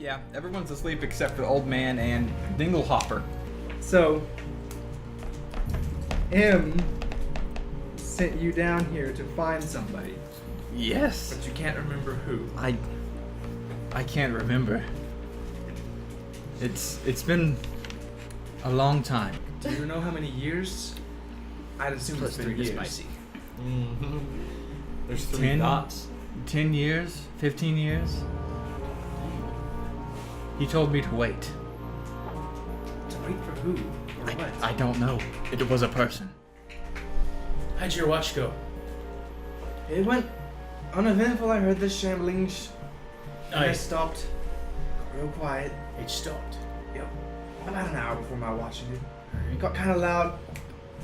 Yeah, everyone's asleep except for the old man and Dingle Hopper. So, M sent you down here to find somebody, Yes. but you can't remember who. I can't remember. It's been a long time. Do you know how many years? I'd assume it's been years. Spicy. Mm-hmm. There's 3 10 dots. 10 years? 15 years? He told me to wait. To wait for who? Or what? I don't know. It was a person. How'd your watch go? It went uneventful. I heard the shamblings. I stopped. Got real quiet. It stopped. Yep. About an hour before my watch ended. It got kind of loud.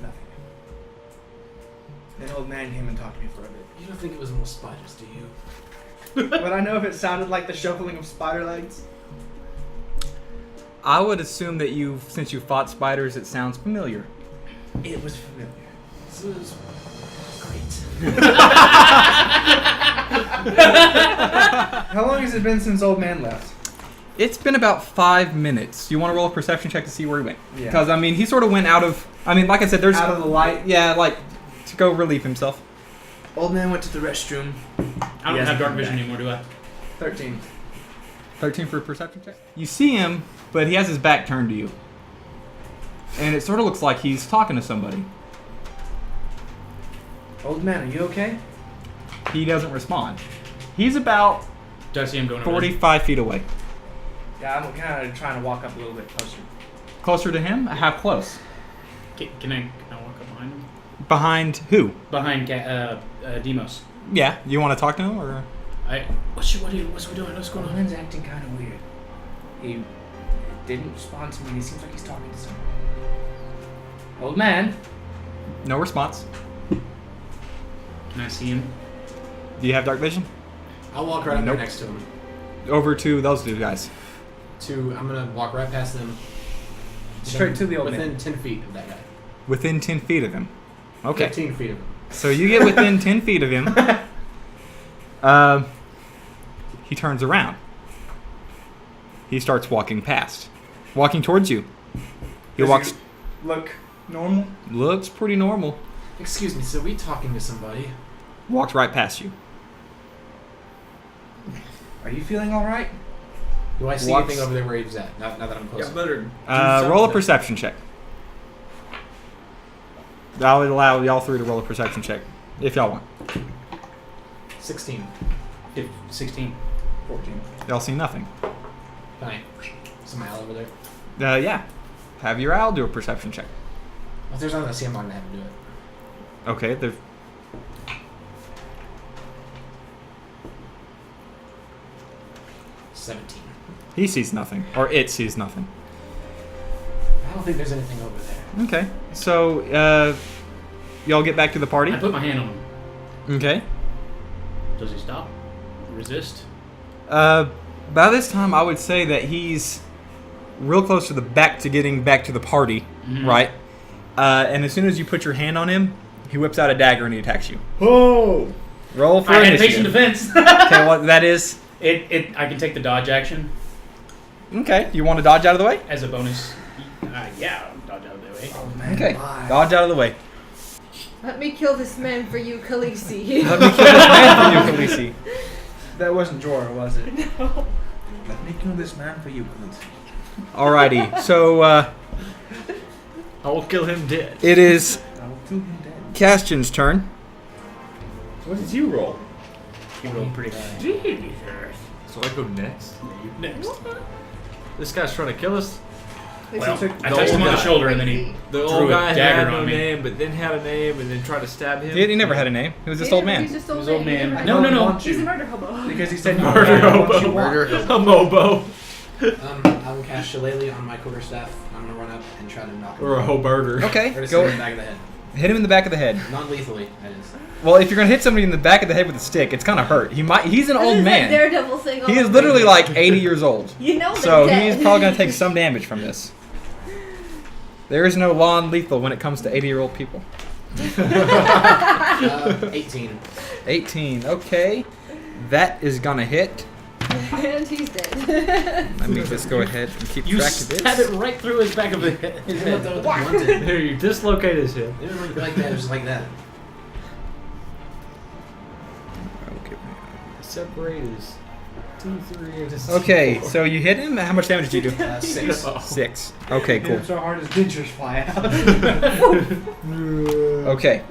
Nothing. Then old man came and talked to me for a bit. You don't think it was more spiders, do you? But I know if it sounded like the shuffling of spider legs. I would assume that since you fought spiders, it sounds familiar. It was familiar. This is great. How long has it been since old man left? It's been about 5 minutes. You want to roll a perception check to see where he went? Yeah. Because, I mean, he sort of went out of... I mean, like I said, there's... Out of the light? Yeah, like, to go relieve himself. Old man went to the restroom. I don't have dark vision anymore, do I? 13. 13 for a perception check. You see him, but he has his back turned to you. And it sort of looks like he's talking to somebody. Old man, are you okay? He doesn't respond. He's about Do I see him going over there? 45 feet away. Yeah, I'm kind of trying to walk up a little bit closer. Closer to him? How close? Can I walk up behind him? Behind who? Behind Demos. Yeah. You want to talk to him, or...? What's we doing? What's going Old on? man's acting kind of weird. He didn't respond to me, and he seems like he's talking to someone. Old man? No response. Can I see him? Do you have dark vision? I'll walk right up there Nope. next to him. Over to those two guys. I'm gonna walk right past them. Straight to the old within man. 10 feet of that guy. Within 10 feet of him. Okay. 15 feet of him. So you get within 10 feet of him. He turns around. He starts walking past. Walking towards you. He Does walks... he look normal? Looks pretty normal. Excuse me, so we talking to somebody? Walks right past you. Are you feeling all right? Do I see Walks- anything over there where he's at? Now that I'm close. better. Roll a perception check. I would allow y'all three to roll a perception check. If y'all want. 16. 16. 14. Y'all see nothing. Can I smile over there? Yeah. Have your owl do a perception check. If there's nothing I see, I'm not gonna have to do it. Okay, there's... 17. He sees nothing. Or it sees nothing. I don't think there's anything over there. Okay. So, y'all get back to the party? I put my hand on him. Okay. Does he stop? Resist? By this time, I would say that he's real close to getting back to the party, Mhm. right? And as soon as you put your hand on him, he whips out a dagger and he attacks you. Oh! Roll for I had patient initiative. defense. Okay, what that is? I can take the dodge action Okay, you want to dodge out of the way? as a bonus. Yeah, I'll dodge out of the way. Oh man. Okay, alive. dodge out of the way. Let me kill this man for you, Khaleesi. Let me kill this man for you, Khaleesi. That wasn't Jory, was it? No. Let me kill this man for you, please. Alrighty, so I will kill him dead. it is I will kill him dead. Castian's turn. What did you roll? He rolled pretty high. So I go next? Next. This guy's trying to kill us. Well, took I touched him on the shoulder and then he The Threw old a guy dagger had no on me. name, but then had a name, and then tried to stab him. He never had a name. He was just old man. He's just He old was old man. He's a No, murder- no, no. He's a murder hobo. Because he said Murder hobo. A mobo. I will cast Shillelagh on my quarterstaff. I'm gonna run up and try to knock him Or a down. hobarder. Okay, Or just hit go him in the back of the head. hit him in the back of the head. Non-lethally, that is. Well, if you're gonna hit somebody in the back of the head with a stick, it's kind of hurt. He's an This old is man. Like Daredevil thing all He is over literally again. like 80 years old. You know So they're he's dead. probably gonna take some damage from this. There is no non-lethal when it comes to 80-year-old people. 18. 18. Okay, that is gonna hit. And he's dead. Let me just go ahead and keep You track of stab this. it right through his back of his head. Here, you dislocate his hip. They didn't like that. It was just like that. Okay. Separate his T3 and his Okay, T4. so you hit him. How much damage did you do? 6. 6. Okay, Hit cool. him so hard his dentures fly out. Okay.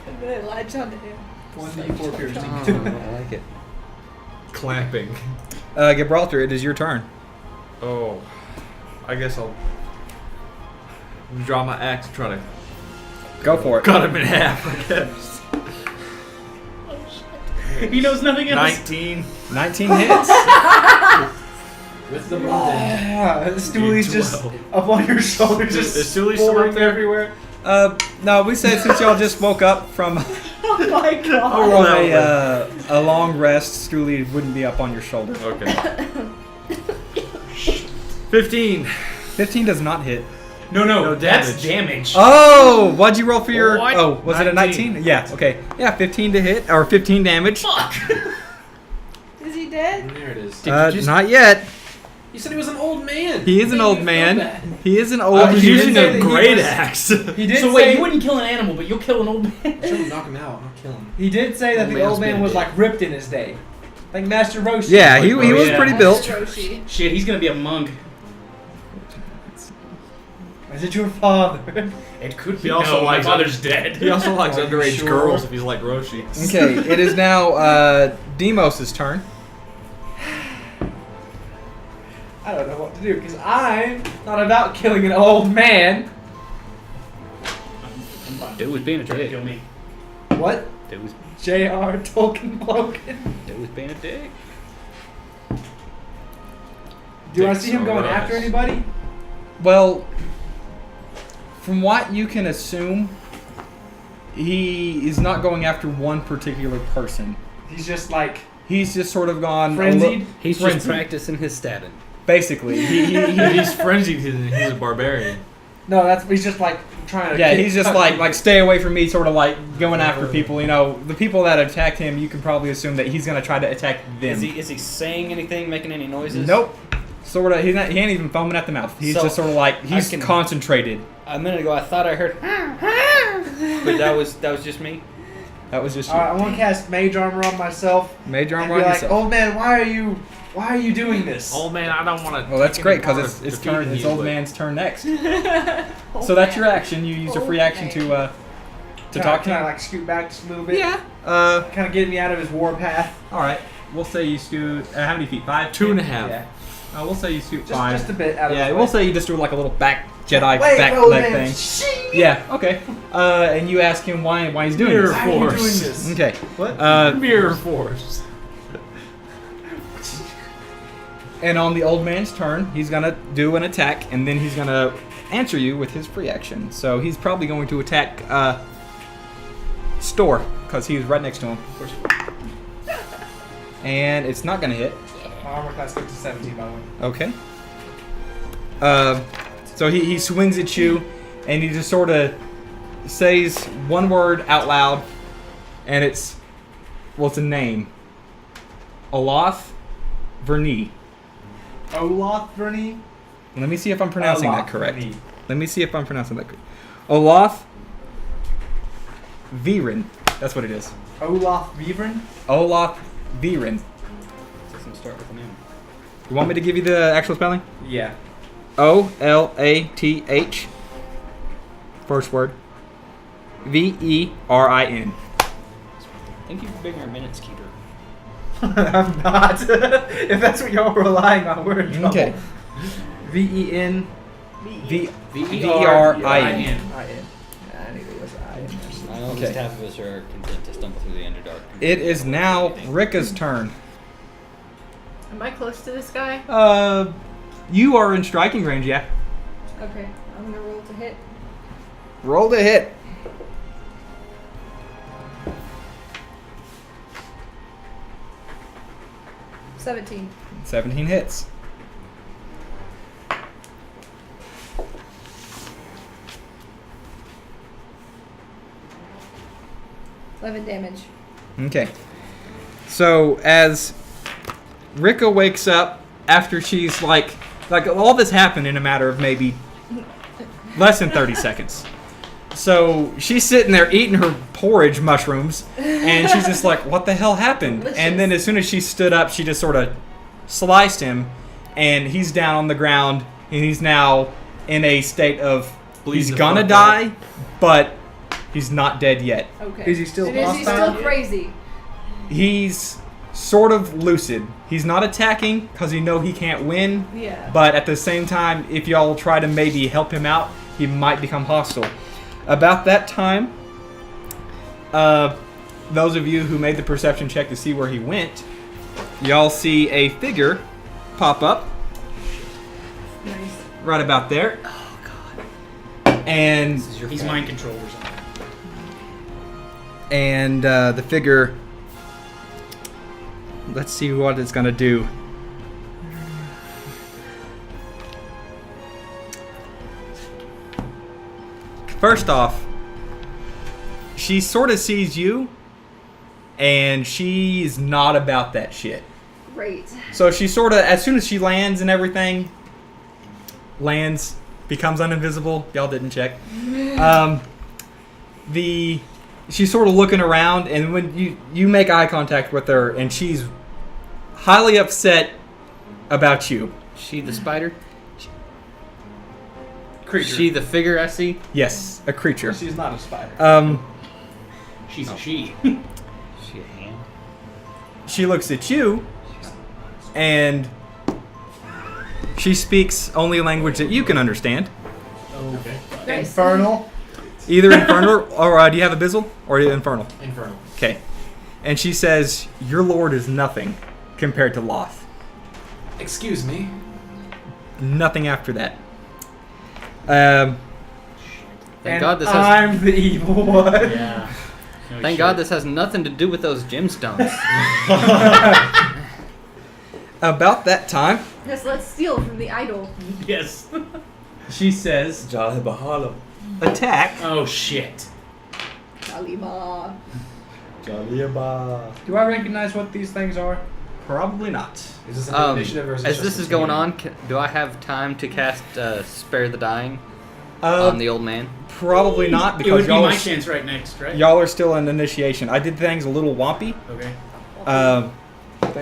And then latch onto him. 1d4 piercing. I like it. Clamping. Gibraltar, it is your turn. Oh, I guess I'll draw my axe and try to Go for it. cut him in half. I guess. He knows nothing else. 19. 19 hits. With the mountain. Stoolie's just 12. up on your shoulder, just Is Stooley still up pouring there? everywhere. No, we said since y'all just woke up from Oh my god. Oh, roll that a long rest, Stooley wouldn't be up on your shoulder. Okay. 15. 15 does not hit. No, No that's damage. damage. Oh, what'd you roll for your? What? Oh, was it a 19? Yeah. Okay. Yeah, 15 to hit or 15 damage. Fuck. Is he dead? And there it is. Did you just- Not yet. You said he was an old man. He is an Made old me feel man. bad. He is an old. I was he using did say a that he great was- axe. He did So say wait, you wouldn't kill an animal, but you'll kill an old man. Should knock him out, not kill him. He did say that Old the man's old man been was dead. like ripped in his day, like Master Roshi. Yeah, he was yeah. pretty built. Roshi. Shit, he's gonna be a monk. Is it your father? It could be. He also no, my likes- father's dead. He also likes Are you underage sure? girls if he's like Roshi. Okay, it is now Demos' turn. I don't know what to do because I'm not about killing an old man. Dude was being a Trying to dick. kill me. What? Dude was, J.R. Tolkien Logan. dude was being a dick. Do I Dicks see him are going right. after anybody? Well, from what you can assume, he is not going after one particular person. He's just like He's just sort of gone frenzied. He's Frenzy. just practicing his stabbing. Basically, He's frenzied. He's a barbarian. No, he's just like trying to. yeah, kick- he's just like stay away from me, sort of like going after people. You know, the people that attacked him, you can probably assume that he's gonna try to attack them. Is he saying anything, making any noises? Nope. Sort of. He ain't even foaming at the mouth. He's So, just sort of like he's I can- concentrated. A minute ago, I thought I heard, but that was just me. That was just you. All right, I want to cast Mage Armor on myself. Major And armor be on like, yourself. old man, why are you doing this? Oh man, I don't want to. Well, that's great because it's turn. It's old man's turn next. So that's your action. You use a free action to talk to Can I him. like scoot back just a little bit? Yeah. Kind of get me out of his war path. All right. We'll say you scoot. How many feet? 5. 2.5. Yeah. We'll say you scoot Just 5. just a bit out of Yeah. his We'll way. say you just do like a little back Jedi Wait, back old leg man. thing. Shing! Yeah. Okay. And you ask him why he's doing Mirror this. Why are you doing Force. this? Okay. What? Mirror Force. And on the old man's turn, he's gonna do an attack, and then he's gonna answer you with his free action. So he's probably going to attack Store because he's right next to him. And it's not gonna hit. My armor class goes to 17 by the way. Okay. So he swings at you, and he just sort of says one word out loud, and it's a name. OLATH VERIN. OLATH VERIN. Let me see if I'm pronouncing that OLATH correct. VERIN. Let me see if I'm pronouncing that correct. OLATH VERIN. That's what it is. OLATH VERIN. OLATH VERIN. Doesn't start with an M. You want me to give you the actual spelling? Yeah. OLATH. First word. VERIN. I think you're bigger minutes keeper. I'm not. If that's what y'all were relying on, we're in trouble. Okay. VEN. VERIN. I-N. I knew it was I-N. I know at Okay. least half of us are content to stumble through the Underdark. It is now Rika's turn. Am I close to this guy? You are in striking range, yeah. Okay, I'm gonna roll to hit. Roll to hit. $17. 17 hits. $11 damage. Okay. So as Rika wakes up after she's like all this happened in a matter of maybe less than 30 seconds. So she's sitting there eating her porridge mushrooms, and she's just like, what the hell happened? Delicious. And then as soon as she stood up, she just sort of sliced him, and he's down on the ground, and he's now in a state of Bleeding he's the gonna fuck die, but he's not dead yet. Okay. Is he still And is he hostile? still crazy? He's sort of lucid. He's not attacking because he know he can't win, Yeah. but at the same time, if y'all try to maybe help him out, he might become hostile. About that time, those of you who made the perception check to see where he went, y'all see a figure pop up Nice. right about there. Oh god. And This is your He's fault. mind controlled or something. the figure, let's see what it's gonna do. First off, she sort of sees you, and she's not about that shit. Great. So she sort of, as soon as she lands and everything, becomes uninvisible. Y'all didn't check. She's sort of looking around, and when you make eye contact with her, and she's highly upset about you. She the spider? Creature. She the figure I see? Yes, a creature. She's not a spider. She's a she. She a hand? She looks at you, and she speaks only a language that you can understand. Okay. Nice. Infernal. Either infernal, or do you have abyssal, or infernal? Infernal. Okay. And she says, your lord is nothing compared to Loth. Excuse me. Nothing after that. Thank And God this has I'm the evil one. Yeah. No Thank shit. God this has nothing to do with those gemstones. About that time, Yes, let's steal from the idol. Yes. she says, attack. Oh shit. Kalima. Do I recognize what these things are? Probably not. Is this an initiative or is as it this just is going continuing? on, do I have time to cast Spare the Dying Uh, on the old man? probably not, It would because be y'all my are, chance right next, right? y'all are still in initiation. I did things a little wompy, Okay.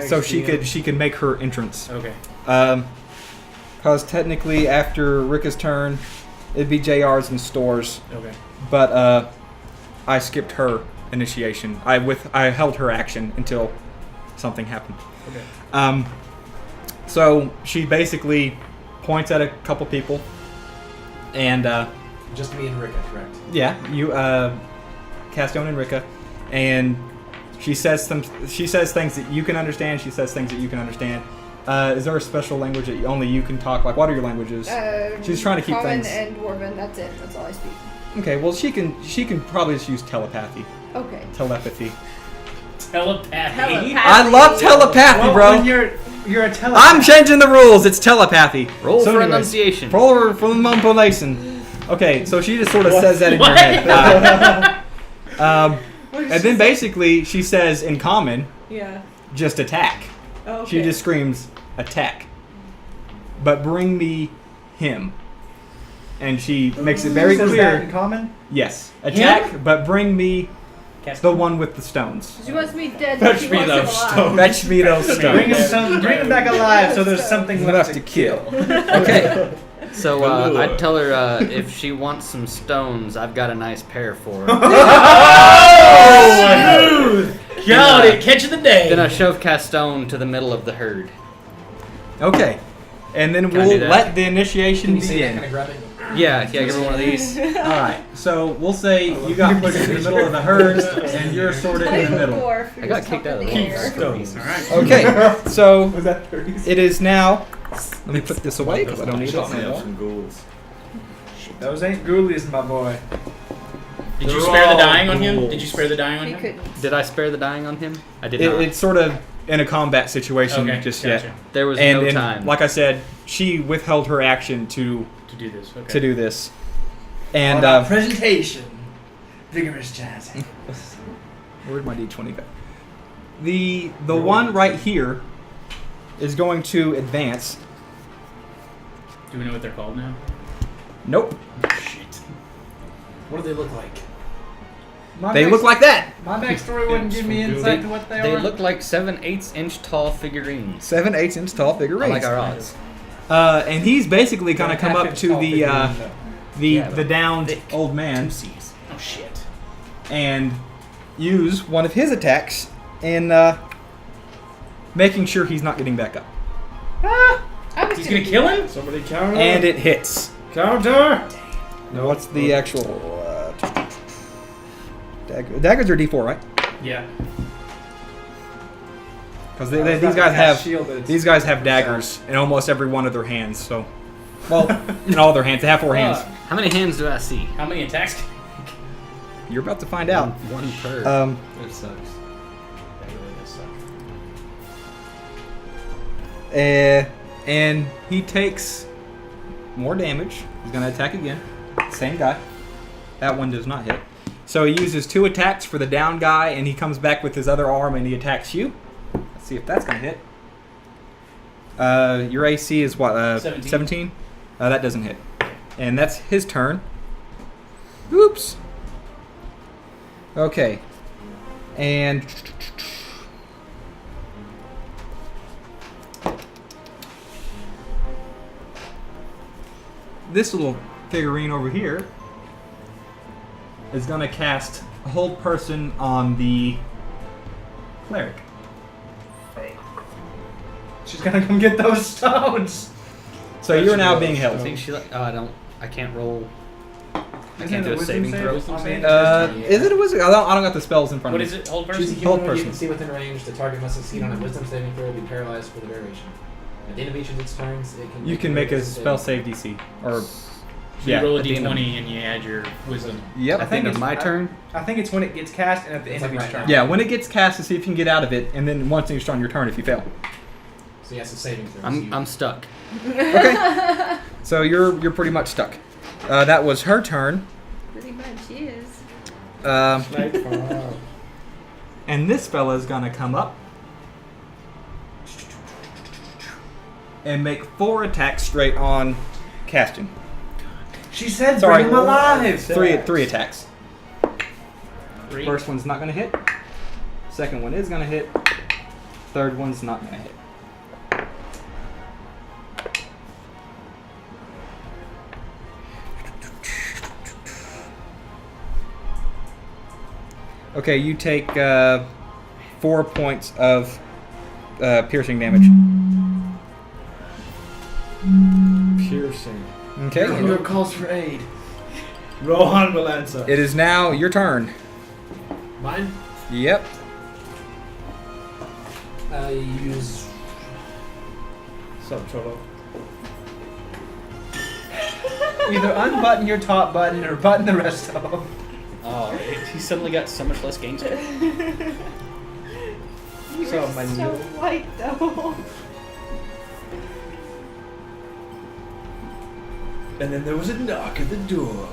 so she could make her entrance. Okay. Because technically after Rika's turn, it'd be JR's and Stores, Okay. but I skipped her initiation. I held her action until something happened. Okay. So she basically points at a couple people, and Just me and Rika, correct? yeah, you Castone and Rika, and she says things that you can understand. She says things that you can understand. Is there a special language that only you can talk? Like, what are your languages? She's trying to keep Common things. and Dwarven, that's it. That's all I speak. Okay, well she can probably just use telepathy, Okay. telepathy. Telepathy. I love telepathy, Well, bro. when you're a telepath. I'm changing the rules. It's telepathy. Roll So for anyways, enunciation. Roll for enunciation. Okay, so she just sort of says that in her head. And then basically she says in common, Yeah. just attack. Okay. She just screams, attack. But bring me him. And she makes it very Says that clear. in common. Yes, attack, but bring me the one with the stones. She wants me dead, but she Fetch me wants him those alive. stones. Fetch me those Bring stones. him back alive, so there's something left to kill. Okay. So I'd tell her if she wants some stones, I've got a nice pair for her. Oh, got it. Catch of the day. Then I shove Castone to the middle of the herd. Okay. And then Can I we'll do that? let the initiation Can you see that begin. kind of grabbing? Yeah, give her one of these. Alright, so we'll say you got put in the middle of the herd, and you're sort of in the middle. I got kicked out of the Keep water. stones. All right. Okay, so Was that 30? it is now. Let me put this away because I don't need it anymore. Those ain't ghoulies, my boy. Did you spare the dying on him? Did you spare the dying on He him? couldn't. Did I spare the dying on him? I did not. It's sort of in a combat situation Okay, just gotcha. yet. There was And, no time. like I said, she withheld her action to To do this. Okay. do this. And Presentation. Vigorous jazz. where'd my D20 go? The one right here is going to advance. Do we know what they're called now? Nope. Shit. What do they look like? They look like that. My backstory wouldn't give me insight to what they They are. look like 7/8 inch tall figurines. 7/8 inch tall I figurines. like our odds. And he's basically gonna come up to the Yeah, downed thick. old man C's. Oh shit. and use one of his attacks in making sure he's not getting back up. I was He's gonna kill him? Somebody counter. And it hits. Counter. Now, what's the actual daggers are D4, right? Yeah. Because these guys have daggers in almost every one of their hands. So, well, in all their hands, they have 4 hands. How many hands do I see? How many attacks? You're about to find out. One per. That sucks. That really does suck. And he takes more damage. He's gonna attack again. Same guy. That one does not hit. So he uses 2 attacks for the down guy, and he comes back with his other arm and he attacks you. Let's see if that's gonna hit. Your AC is what? 17. That doesn't hit. And that's his turn. Oops. Okay. And this little figurine over here is going to cast a hold person on the cleric. She's gonna come get those stones. So you're now being I held. think she. I can't roll. I Isn't can't it do a a wisdom saving save? throw. I mean, Is it a wizard? I don't got the spells in front What of is me. it? Hold Choose a person? human Hold who you person. can see within range. The target must succeed on a wisdom saving throw or be paralyzed for the duration. At the end of each of its turns, it can You can make a spell save DC. Or, So yeah. you roll a at the end of- d20 and you add your wisdom. Yep. At the end of my turn. I think it's when it gets cast and at the end of It's each like turn. Yeah, when it gets cast to see if you can get out of it, and then once it's on your turn if you fail. So yes, it's saving throws. I'm stuck. Okay. So you're pretty much stuck. That was her turn. Pretty much is. And this fella is gonna come up and make 4 attacks straight on Caston. She said, Sorry. "Bring him alive." Three attacks. 3. First one's not gonna hit. Second one is gonna hit. Third one's not gonna hit. Okay, you take 4 points of piercing damage. Piercing. Okay. Your calls for aid. Rohan Valenza. It is now your turn. Mine. Yep. I use. Sup, Cholo? Either unbutton your top button or button the rest of them. Oh, he suddenly got so much less gangster. You So, were my so new- white though. And then there was a knock at the door.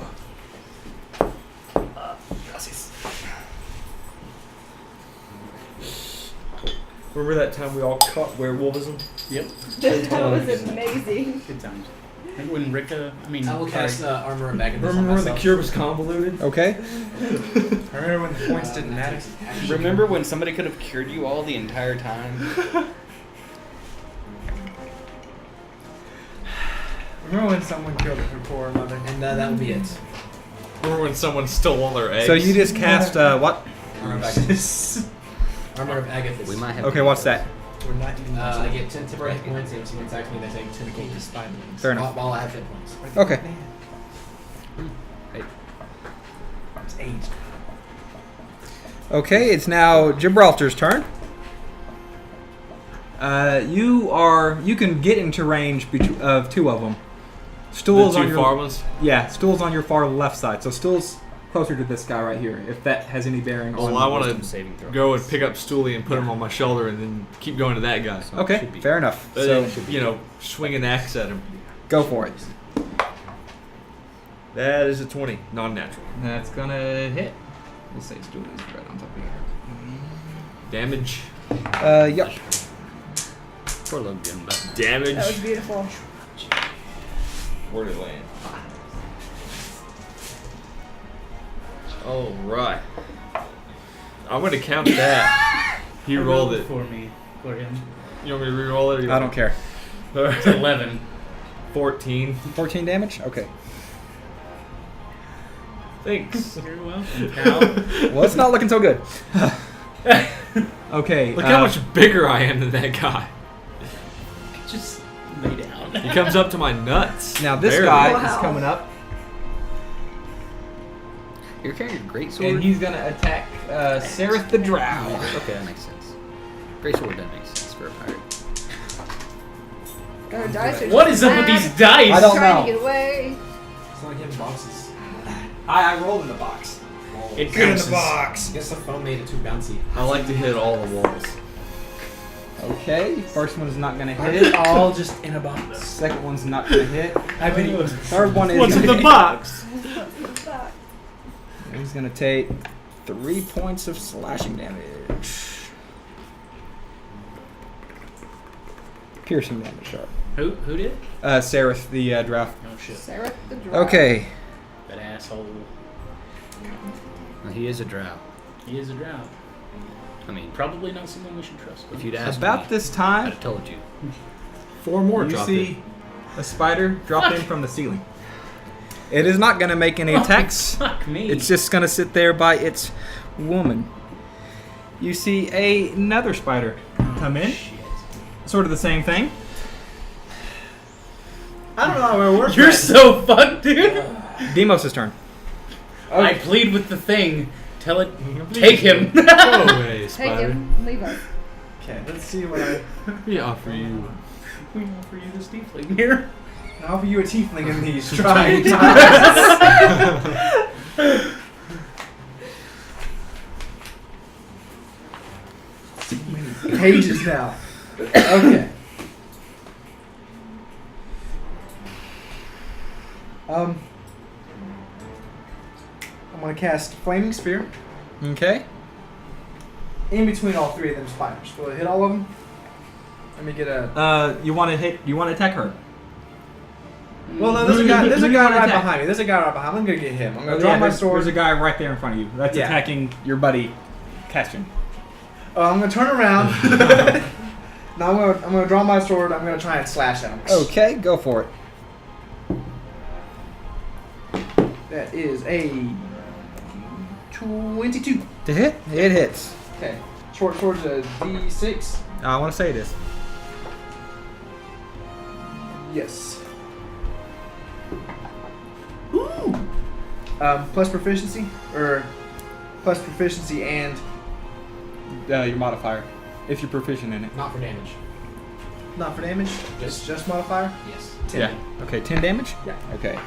Remember that time we all caught werewolvism? Yep. That was amazing. Good times. Remember when Rika? I mean, I will cast armor of Megan. Remember when the cure was convoluted? Okay. I remember when the points didn't matter. Remember when somebody could have cured you all the entire time? Remember when someone killed her poor mother? And that would be it. Remember when someone stole all their eggs? So you just cast what? Armor of Agathis. Armor of Agathis. We might have. Okay, what's that? We're not even. I get 10 temporary hit points, and if someone attacks me, they take 10 cold despite me. Fair enough. While I have hit points. Okay. It's aged. Okay, it's now Gibraltar's turn. You can get into range of 2 of them. Stool's the on two your far ones? Yeah, Stool's on your far left side. So Stool's closer to this guy right here. If that has any bearing on. Well, I want Wisdom to saving throw. go and pick up Stoolie and put him on my shoulder and then keep going to that guy. Okay, Should be. fair enough. So, So you know, swing an axe at him. go for it. That is a 20, non-natural. That's gonna hit. We'll say Stool's right on top of here. Damage. Yep. Poor little Goomba. Damage. That was beautiful. Where did it land? All right. I'm gonna count that. He rolled it. for me. For him. You want me to re-roll it? Or you I don't care. It's 11. 14. 14 damage? Okay. Thanks. You're welcome, pal. Well, it's not looking so good. Okay. Look how much bigger I am than that guy. Just lay down. He comes up to my nuts. Now this Barely. guy Wow. is coming up, You're carrying a great sword. and he's gonna attack Sereth the Drow. Okay, that makes sense. Great sword, that makes sense for a pirate. Our dice are What just is up with mad. these dice? I don't Trying know. to get away. It's not getting boxes. I rolled in the box. It Get in bounces. the box. I guess the foam made it too bouncy. I like to hit all the walls. Okay, first one's not gonna It's hit. all just in a box. Second one's not gonna hit. I bet he Third one is What's in gonna the hit. box? He's gonna take 3 points of slashing damage. Piercing damage, sharp. Who did? Sereth the Drow. Oh shit. Sarah the Drow. Okay. That asshole. Well, he is a drow. He is a drow. I mean, Probably not someone we should trust. if you'd asked About me, this I'd time, have told you. 4 more you drop see a spider drop in from the ceiling. It is not gonna make any attacks. Fuck me. It's just gonna sit there by its woman. You see another spider come in. Shit. Sort of the same thing. I don't know how it works. You're so fucked, dude. Demos' turn. I plead with the thing. Tell it. Take him. Go away, Take spider. him. Leave us. Okay, let's see what I We offer you. We offer you this tiefling here. can offer you a tiefling in these trying times. So many pages now. Okay. I'm gonna cast Flaming Sphere Okay. in between all 3 of them spiders. Will it hit all of them? Let me get a. You want to hit? You want to attack her? Well, no, there's a guy. There's a Who guy you wanna right attack? behind me. There's a guy right behind me. I'm gonna get him. I'm gonna Oh, draw yeah, my there's sword. a guy right there in front of you. That's Yeah. attacking your buddy, Castian. I'm gonna turn around. Now I'm gonna draw my sword. I'm gonna try and slash at him. Okay, go for it. That is a 22. To hit? It hits. Okay. Short sword's a D6. I want to say this. Yes. Ooh. Plus proficiency or plus proficiency and Your modifier, if you're proficient in it. Not for damage. not for damage. Just modifier. Yes. 10. Yeah. Okay, 10 damage? Yeah. Okay.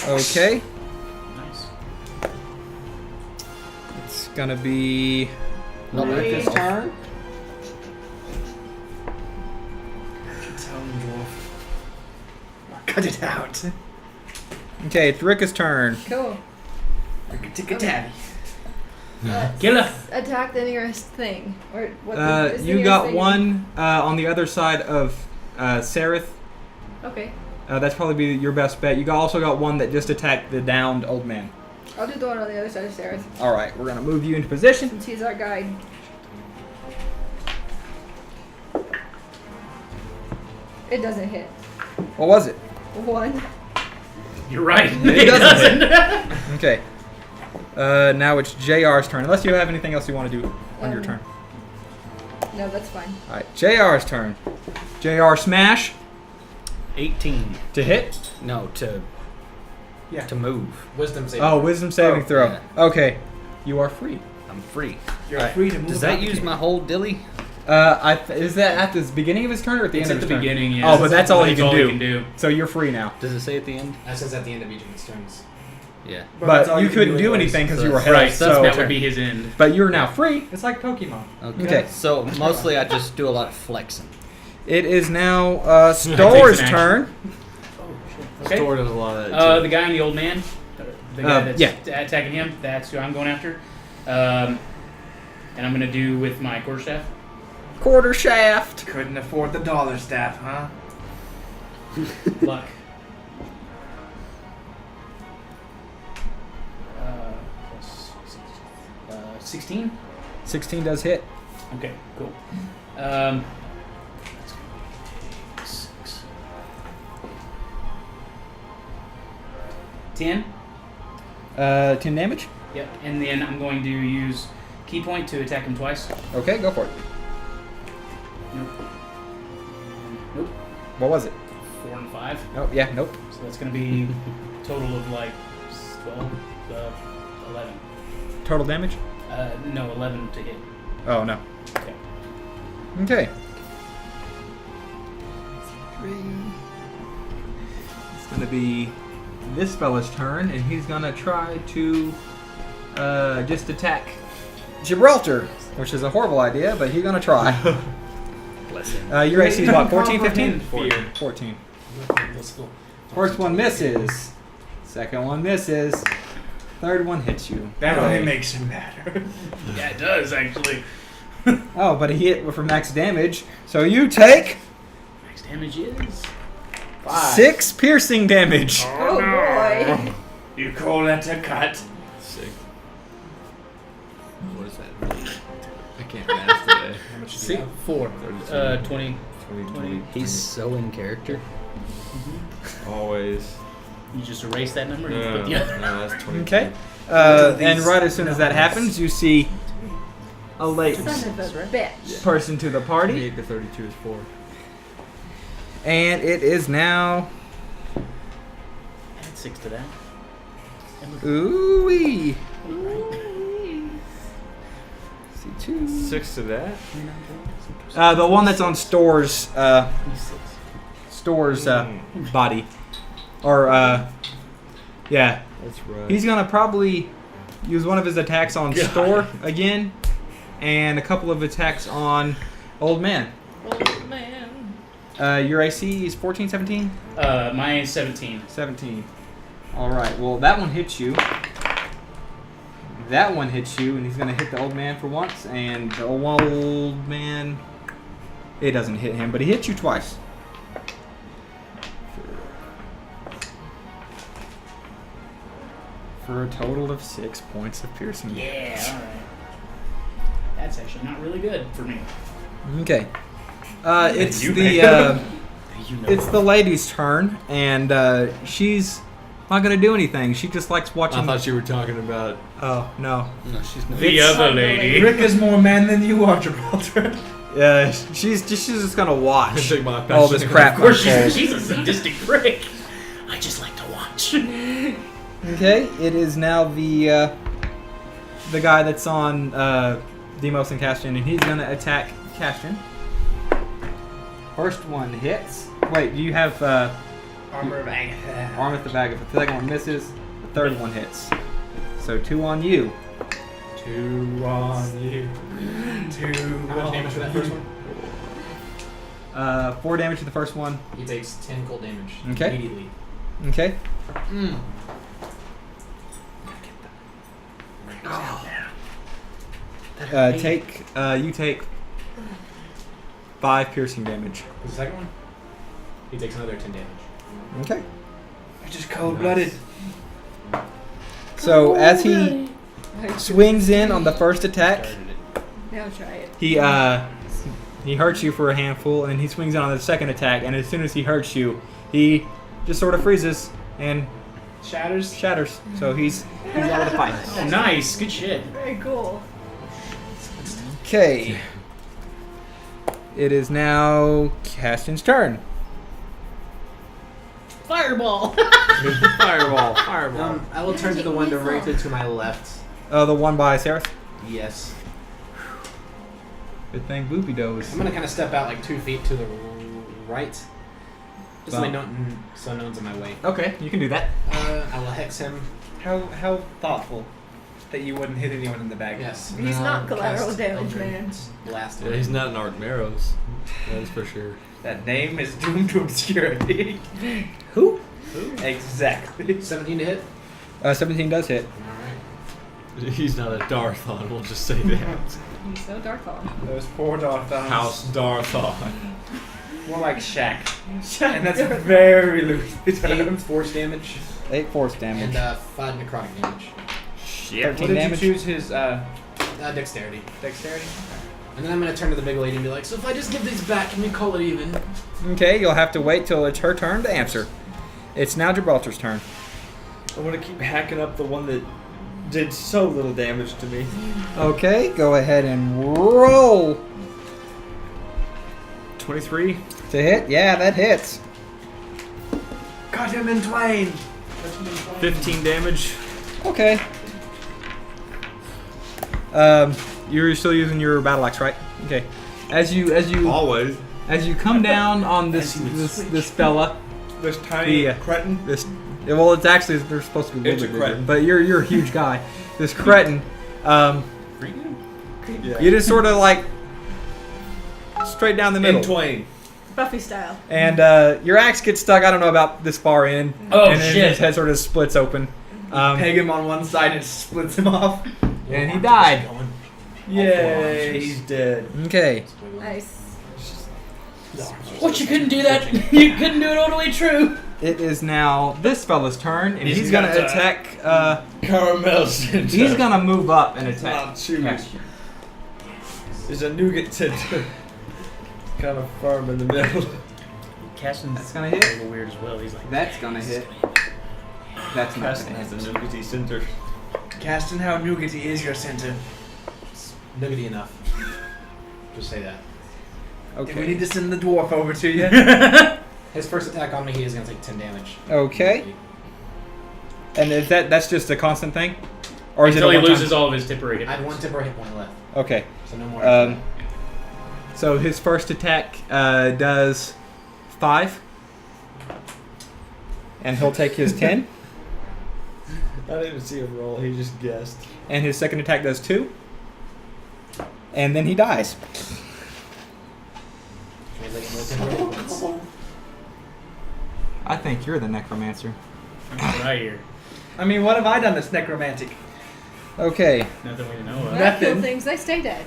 Okay. Nice. It's gonna be Not like Ricka's this. turn. Cut it out. Okay, it's Ricka's turn. Cool. Take a tabby. Kill her. Attack the nearest thing. Or what? Is the You nearest got thing? one on the other side of Sereth. Okay. That's probably be your best bet. You also got one that just attacked the downed old man. I'll do the one on the other side of Sarah All right, we're gonna move you into position. since he's our guide. It doesn't hit. What was it? 1. You're right. It doesn't. Okay. Now it's JR's turn. Unless you have anything else you want to do on your turn. No, that's fine. All right, JR's turn. JR smash 18. to hit. No, to Yeah. to move. Wisdom saving. Oh, wisdom saving Oh, throw. yeah. Okay, you are free. I'm free. You're Alright. free to move. Does that out use the my whole dilly? Is that at the beginning of his turn or at the It's end at of the his turn? beginning, yeah. Oh, but that's all he That's can do. So you're free now. Does it say at the end? That says at the end of each of its turns. Yeah. that's all But you can couldn't do anyways. anything because So you were that's- held. Right, so that So, would be his end. but you're now free. It's like Pokemon. Okay. So mostly I just do a lot of flexing. It is now Stor's action. turn. Okay. Store does a lot of that. The guy and the old man. The guy that's yeah. attacking him. That's who I'm going after. And I'm gonna do with my quarterstaff. Quarter shaft. Couldn't afford the dollar staff, huh? Luck. 16? 16 does hit. Okay, cool. That's gonna be 6. 10? 10 damage. Yep, and then I'm going to use Key Point to attack him twice. Okay, go for it. Nope. Nope. What was it? 4 and 5. Oh, yeah, nope. So that's going to be a total of like 12, 11. Total damage? No, 11 to hit. Oh, no. Okay. Okay. It's going to be this fella's turn, and he's going to try to just attack Gibraltar, which is a horrible idea, but he's going to try. Bless him. Your AC is what, 14, 15? Fear. 14. Let's go. First one misses. Second one misses. Third one hits you. That only makes it matter. Yeah, it does, actually. Oh, but he hit for max damage. So you take Max damage is... 6 piercing damage. Oh boy. You call that a cut? Sick. What does that mean? I can't math today. How much do See? you have? 4. 32. 20. 20. He's so in character. Always. You just erase that number and you No, put the other. no, that's 20. Okay. And right as soon as that happens, you see a late Son of a bitch. person to the party. 28 to 32 is 4. And it is now... Add 6 to that. Ooh-wee. See, 2. 6 to that? The one that's on Store's, body. Or, yeah. That's right. He's gonna probably use one of his attacks on Store again, and a couple of attacks on Old Man. Old man. Your AC is 14, 17? Mine is 17. 17. Alright, well that one hits you. That one hits you, and he's gonna hit the Old Man for once, and the Old Man... It doesn't hit him, but he hits you twice. For a total of 6 points of piercing damage. Yeah, alright. That's actually not really good for me. Okay. It's You the You know. it's the lady's turn, and she's not gonna do anything. She just likes watching. I thought you were talking about. Oh no. No, she's not. The other lady. Rick is more man than you are, Gibraltar. Yeah, she's just gonna watch Take my all this passion. crap. Of course, unfold. she's a sadistic prick. I just like to watch. Okay, it is now the guy that's on Demos and Castian, and he's gonna attack Castian. First one hits. Wait, do you have Armor bag. arm at the bag? If the second one misses, the third one hits. So 2 on you. 2 on you. 2 How much damage for that first one? 4 damage to the first one. He takes 10 cold damage. Okay. Immediately. Okay. You take 5 piercing damage. What's the second one? He takes another 10 damage. Okay. You're just cold-blooded. So as he swings in on the first attack, Now try it. he hurts you for a handful, and then he swings in on the second attack, and as soon as he hurts you, he just sort of freezes and shatters. So he's out of the fight. Oh, nice. Good shit. Very cool. Okay. It is now Castian's turn. Fireball. Fireball. I will turn to the one directly to my left. The one by Seraph. Yes. Good thing Boopy does. I'm gonna kind of step out like 2 feet to the right. Just so Bump. no one's in my way. Okay, you can do that. I will hex him. How thoughtful that you wouldn't hit anyone in the back. Yes. He's not collateral Cast damage, Eldritch man. Blast him. Yeah, he's not an Arc Marrows. That is for sure. That name is doomed to obscurity. Who? Exactly. 17 to hit. 17 does hit. Alright. He's not a Darthon, we'll just say that. He's no Darthon. Those poor Darthons. House Darthon. More like Shaq. And that's very loose. 8 force damage 8 force and damage. 5 necrotic damage. Shit. 13 What did damage. you choose? His Dexterity. dexterity? And then I'm gonna turn to the big lady and be like, so if I just give these back, can we call it even? Okay, you'll have to wait till it's her turn to answer. It's now Gibraltar's turn. I want to keep hacking up the one that did so little damage to me. Okay, go ahead and roll 23. to hit. Yeah, that hits. Cut him in twain. 15 damage. Okay. You're still using your battle axe, right? Okay. As you Always. come down on this fella, This tiny Yeah. cretin. well, it's actually they're supposed to be a It's little a bit bigger, cretin. but you're a huge guy. This cretin, Yeah. you just sort of like straight down the middle, In twain. Buffy style. and your axe gets stuck. I don't know about this far in. Oh, and then shit. his head sort of splits open. Peg him on one side and it splits him off. And he died. Yay, he's dead. Okay. Nice. What, you couldn't do that? You couldn't do it all the way true. It is now this fella's turn, and He's he's gonna gonna attack. Caramel center. He's gonna move up and attack. Not too. Castor. There's a nougat center. Kind of firm in the middle. Caston's That's gonna a hit. little weird as well. He's like, That's gonna hit. That's not Caston gonna has a hit. nougaty center. Caston, how nougaty is your center? Nuggety enough. Just say that. Do we Okay. need to send the dwarf over to you? His first attack on me, he is gonna take 10 damage. Okay. And is that's just a constant thing, or is until it he a one-time- loses all of his temporary hit I had points. 1 temporary hit point left, Okay. so no more. Um, so his first attack does 5, and he'll take his 10. I didn't see him roll. He just guessed. And his second attack does 2, and then he dies. Can we take more temporary hit points? I think you're the necromancer. That's what I hear. I mean, what have I done that's necromantic? Okay. Nothing we know When of. I kill Nothing. things, they stay dead.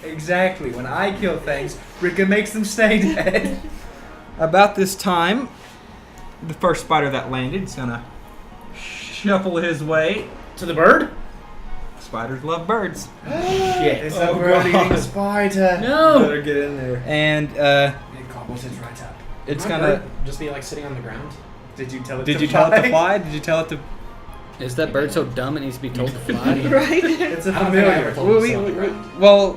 Exactly. When I kill things, Rika makes them stay dead. About this time, the first spider that landed is gonna shuffle his way. To the bird? Spiders love birds. Shit. It's Oh, a bird-eating God. spider. No! Better get in there. And It gobbles it right up. it's My gonna. bird just be like sitting on the ground. Did you tell it Did to you tell it to fly? Did you tell it to? Is that bird so dumb it needs to be told to fly? Right? It's a I don't think I ever familiar. told him to sit on the Well, ground. well,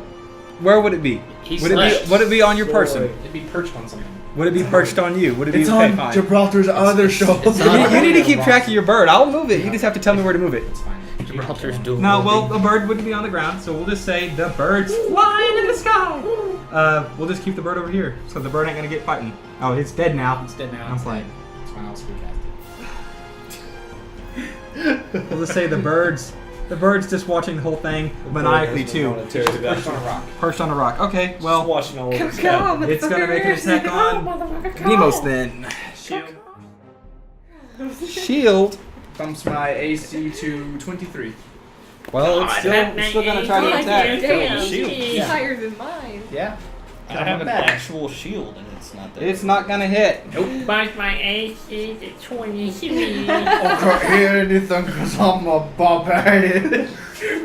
where would it be? He Would it be? slept. Would it be on your person? It'd be perched on something. Would it be perched on you? Would it be It's okay? on Fine. Gibraltar's other shoulder. it's not- You need to keep track of your bird. I'll move it. You just have to tell me where to move it. It's fine. Gibraltar's dual. No, well, wielding. a bird wouldn't be on the ground, so we'll just say the bird's flying in the sky. We'll just keep the bird over here, so the bird ain't gonna get fighting. Oh, it's dead now. It's dead now. I'm playing. It's fine. I'll screw cast We'll just say the bird's just watching the whole thing maniacally too, it. Perched on a rock. perched on a rock. Okay, Just well, watching all of this Come happen. on, it's gonna make an motherfucker. attack on Motherfucker, Nemos come. then. Shield. Bumps my AC to 23. Well, it's still gonna try to God attack. damn, Shield. he's higher than mine. Yeah. I have an actual shield and it's not there. It's not gonna hit. Bump my AC to 23. I can't hear anything because I'm a barbarian.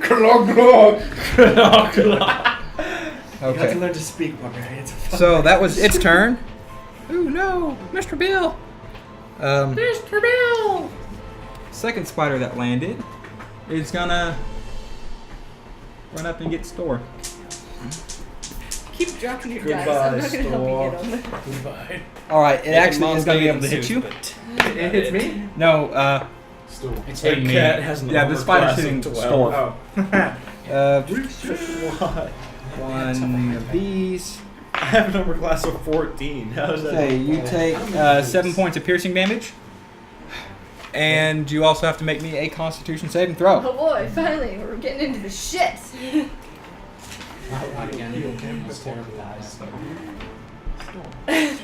Clog, clog. You have to Okay. learn to speak barbarian. So that was its turn. Ooh no, Mr. Bill. Mr. Bill! Second spider that landed is gonna run up and get Store. Keep dropping your Goodbye, dice. I'm not gonna Store. help you get them. Goodbye. All right, it Even actually mom's is gonna be gonna able to get hit the you. suit, It hits me? No, Stool. It's The hitting me. cat has an yeah, the armor spider's class of hitting 12. Store. Oh. Why? One of these. I have an armor class of 14. How does that? Okay, you take 7 points of piercing damage, and you also have to make me a Constitution saving throw. Oh boy, finally, we're getting into the shit. Not again. That's terrible.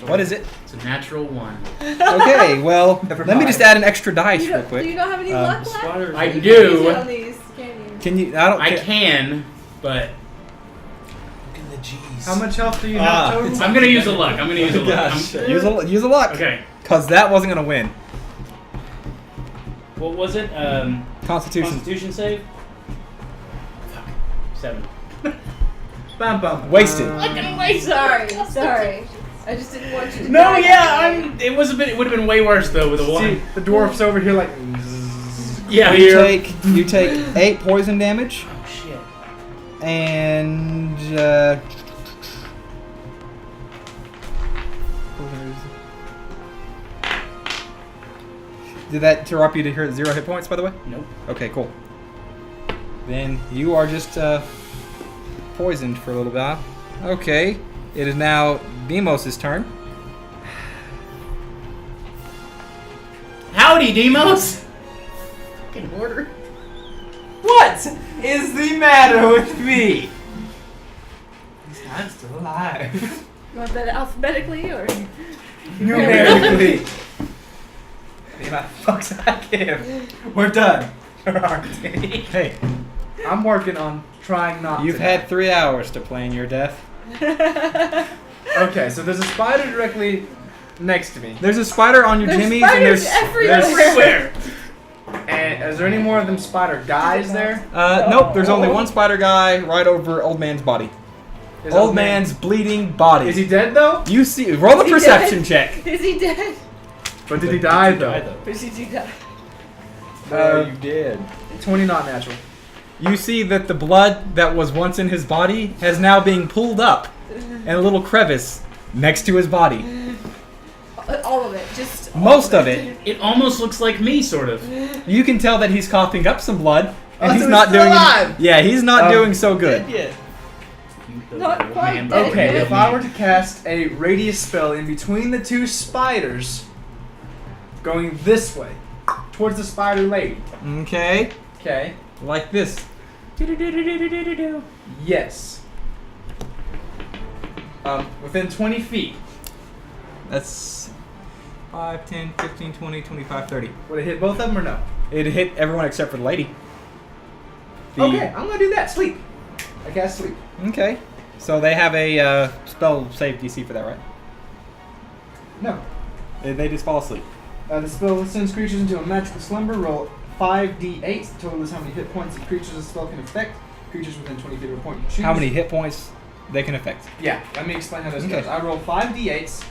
What is it? It's a natural 1. Okay, well, let me just add an extra dice You real don't, do you quick. not have any luck left? I You can do. use it on these, can you? Can you? I don't. I can, but the G's. How much health do you have total? I'm gonna use a luck. I'm gonna use a luck. Gosh, use a luck. Okay. Cause that wasn't gonna win. What was it? Constitution save? Fuck. 7. Bam, bam. Wasted. Sorry. I just didn't want you to. No, die. yeah, it would have been way worse though with a 1. See, the dwarf's over here like. Yeah, You take 8 poison damage, Oh shit. and did that interrupt you to hear 0 hit points, by the way? Nope. Okay, cool. Then you are just poisoned for a little while. Okay, it is now Demos' turn. Howdy, Demos. Fucking order. What is the matter with me? I'm still alive. You want that alphabetically or? Numerically. The amount of fucks I give. We're done. Hey, I'm working on trying not you've to. had 3 hours to plan your death. Okay, so there's a spider directly next to me. There's a spider on your There's jimmies, spiders and there's everywhere. Where? And is there any more of them spider guys there? Nope. There's only one spider guy right over Old Man's body. Is Old Man's bleeding body. Is he dead though? You see? Roll a Is he perception dead? check. Is he dead? But did he die though? Is he dead? You did. 20 not natural. You see that the blood that was once in his body has now being pulled up in a little crevice next to his body. All of it, just Most of it. It almost looks like me, sort of. You can tell that he's coughing up some blood, and Oh, he's so not he's still doing. alive! Yeah, he's not doing so good. Yeah. Not quite dead. Okay, if I were to cast a radius spell in between the two spiders, going this way, towards the spider lady. Okay, Okay. like this. Yes. Within 20 feet. That's 5, 10, 15, 20, 25, 30. Would it hit both of them or no? It hit everyone except for the lady. Okay, I'm gonna do that. Sleep. I cast sleep. Okay. So they have a spell save DC for that, right? No. They just fall asleep. The spell sends creatures into a magical slumber. Roll 5d8. The total is how many hit points the creatures the spell can affect. Creatures within 20 feet of a point you choose. How many hit points they can affect? Yeah, let me explain how this Okay. goes. I roll 5d8s,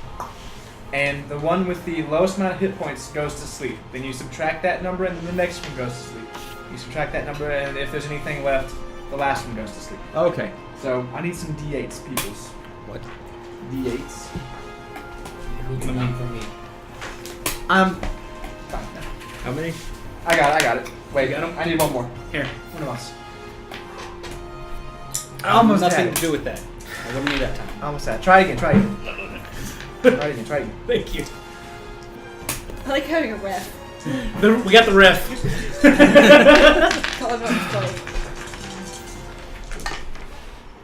and the one with the lowest amount of hit points goes to sleep. Then you subtract that number, and then the next one goes to sleep. You subtract that number, and if there's anything left, the last one goes to sleep. Okay. So I need some d8s, peoples. What? D8s. You need to come from me. Fine. How many? I got it. Wait, You got 'em? I need one more. Here. One of us. I Almost nothing had it. to do with that. I wouldn't need that time. Almost had it. Try again. Try again. Try again. Thank you. I like having a ref. We got the ref. Call him up close.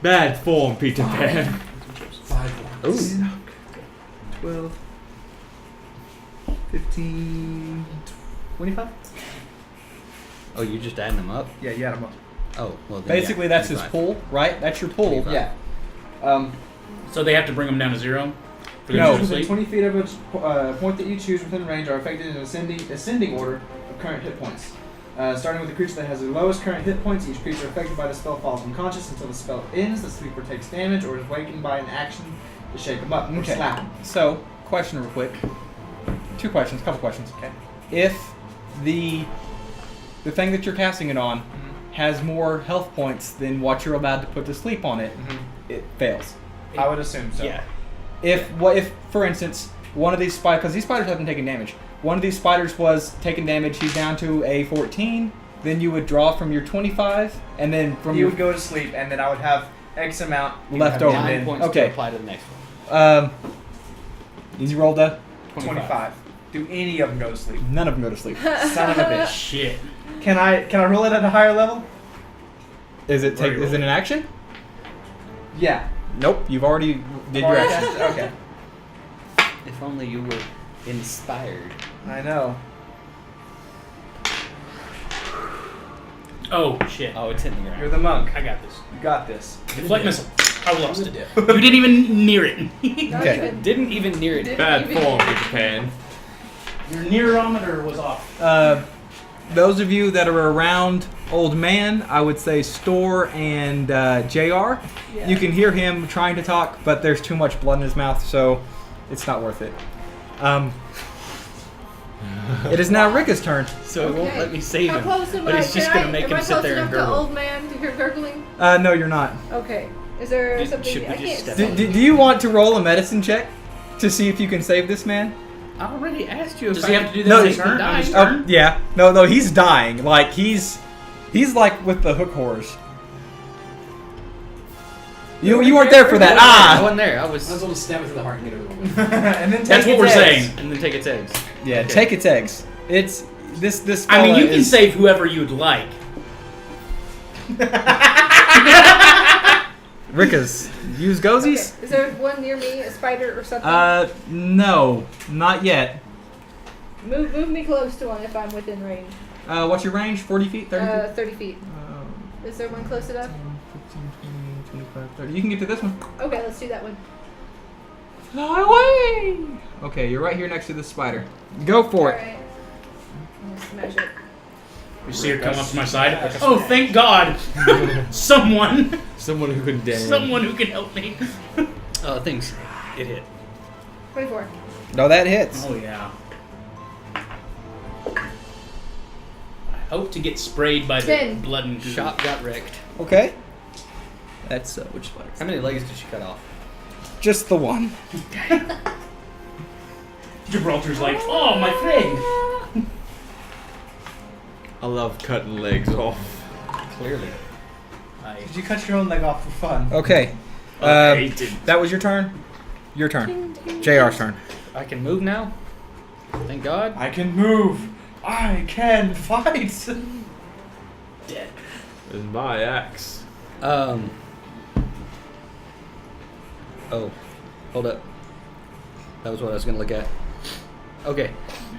Bad form, Peter Pan. 5 ones. Ooh. 12, 15, 25? Oh, you're just adding them up? Yeah, you add them up. Oh, well. Then Basically, yeah, that's his 25. pull, right? That's your pull. 25. Yeah. So they have to bring them down to 0? For them No. to Creatures within sleep? 20 feet of a point that you choose within range are affected in an ascending order of current hit points. Starting with the creature that has the lowest current hit points, each creature affected by the spell falls unconscious until the spell ends. The sleeper takes damage or is wakened by an action to shake him up or Okay. slap him. So, question real quick. 2 questions, couple questions. Okay. If the thing that you're casting it on has more health points than what you're allowed to put to sleep on it, it fails. I would assume so. Yeah. If, for instance, one of these spiders, because these spiders haven't taken damage, one of these spiders was taking damage, he's down to a 14, then you would draw from your 25, and then from You your would go to sleep, and then I would have X amount you Left would have over. me 9 in points Okay. to apply to the next one. you rolled a 25. Do any of them go to sleep? None of them go to sleep. Son of a bitch. Shit. Can I roll it at a higher level? Is it Where are you is it an action? Yeah. Nope, you've already did your Alright, action. Okay. If only you were inspired. I know. Oh, shit. Oh, it's hitting the ground. You're the monk. I got this. You got this. Deflect missile. I lost it. You didn't even near it. Not Okay. even. Didn't even near it. Didn't Bad even- form for Japan. Your nearometer was off. Those of you that are around Old Man, I would say Store and JR. Yeah. You can hear him trying to talk, but there's too much blood in his mouth, so it's not worth it. It is now Rika's turn. So it won't Okay. let me save How him. close am But I? it's just Can gonna I- make am him I sit close there and enough to gurgle. old man to hear gurgling? No, you're not. Okay. Is there Should something we I just can't step see? on Do you want to roll a medicine check to see if you can save this man? I already asked you if Does I he have to do that No, on he's his turn? On his Oh, turn? yeah. No, he's dying. Like, he's like with the hook horrors. You weren't there for that. I Ah! wasn't there. I I was was. able to stab it through the heart and get it over with. And then That's take what we're its eggs. saying. And then take its eggs. Yeah, Okay. take its eggs. It's this. I mean, fella you can is- save whoever you'd like. Rika's. Use Okay. gozies? Is there one near me, a spider or something? No, not yet. Move me close to one if I'm within range. What's your range? 40 feet? 30 feet? 30 feet. Is there one close enough? 15, 20, 25, 30. You can get to this one. Okay, let's do that one. Fly away! Okay, you're right here next to the spider. Go for it. Alright. I'm gonna smash it. You see her come up to my side. Oh, thank God! Someone Someone who could damn. who can help me. Things. It hit. 24. No, that hits. Oh yeah. I hope to get sprayed by the 10. blood and goo. Shot got wrecked. Okay. That's which spider? How many legs did she cut off? Just the one. Gibraltar's like, oh my friend. I love cutting legs off. Clearly. Did you cut your own leg off for fun? Okay. Hated. That was your turn? Your turn. JR's turn. I can move now. Thank God. I can move. I can fight. Dead. It's my axe. Oh, hold up. That was what I was gonna look at. Okay.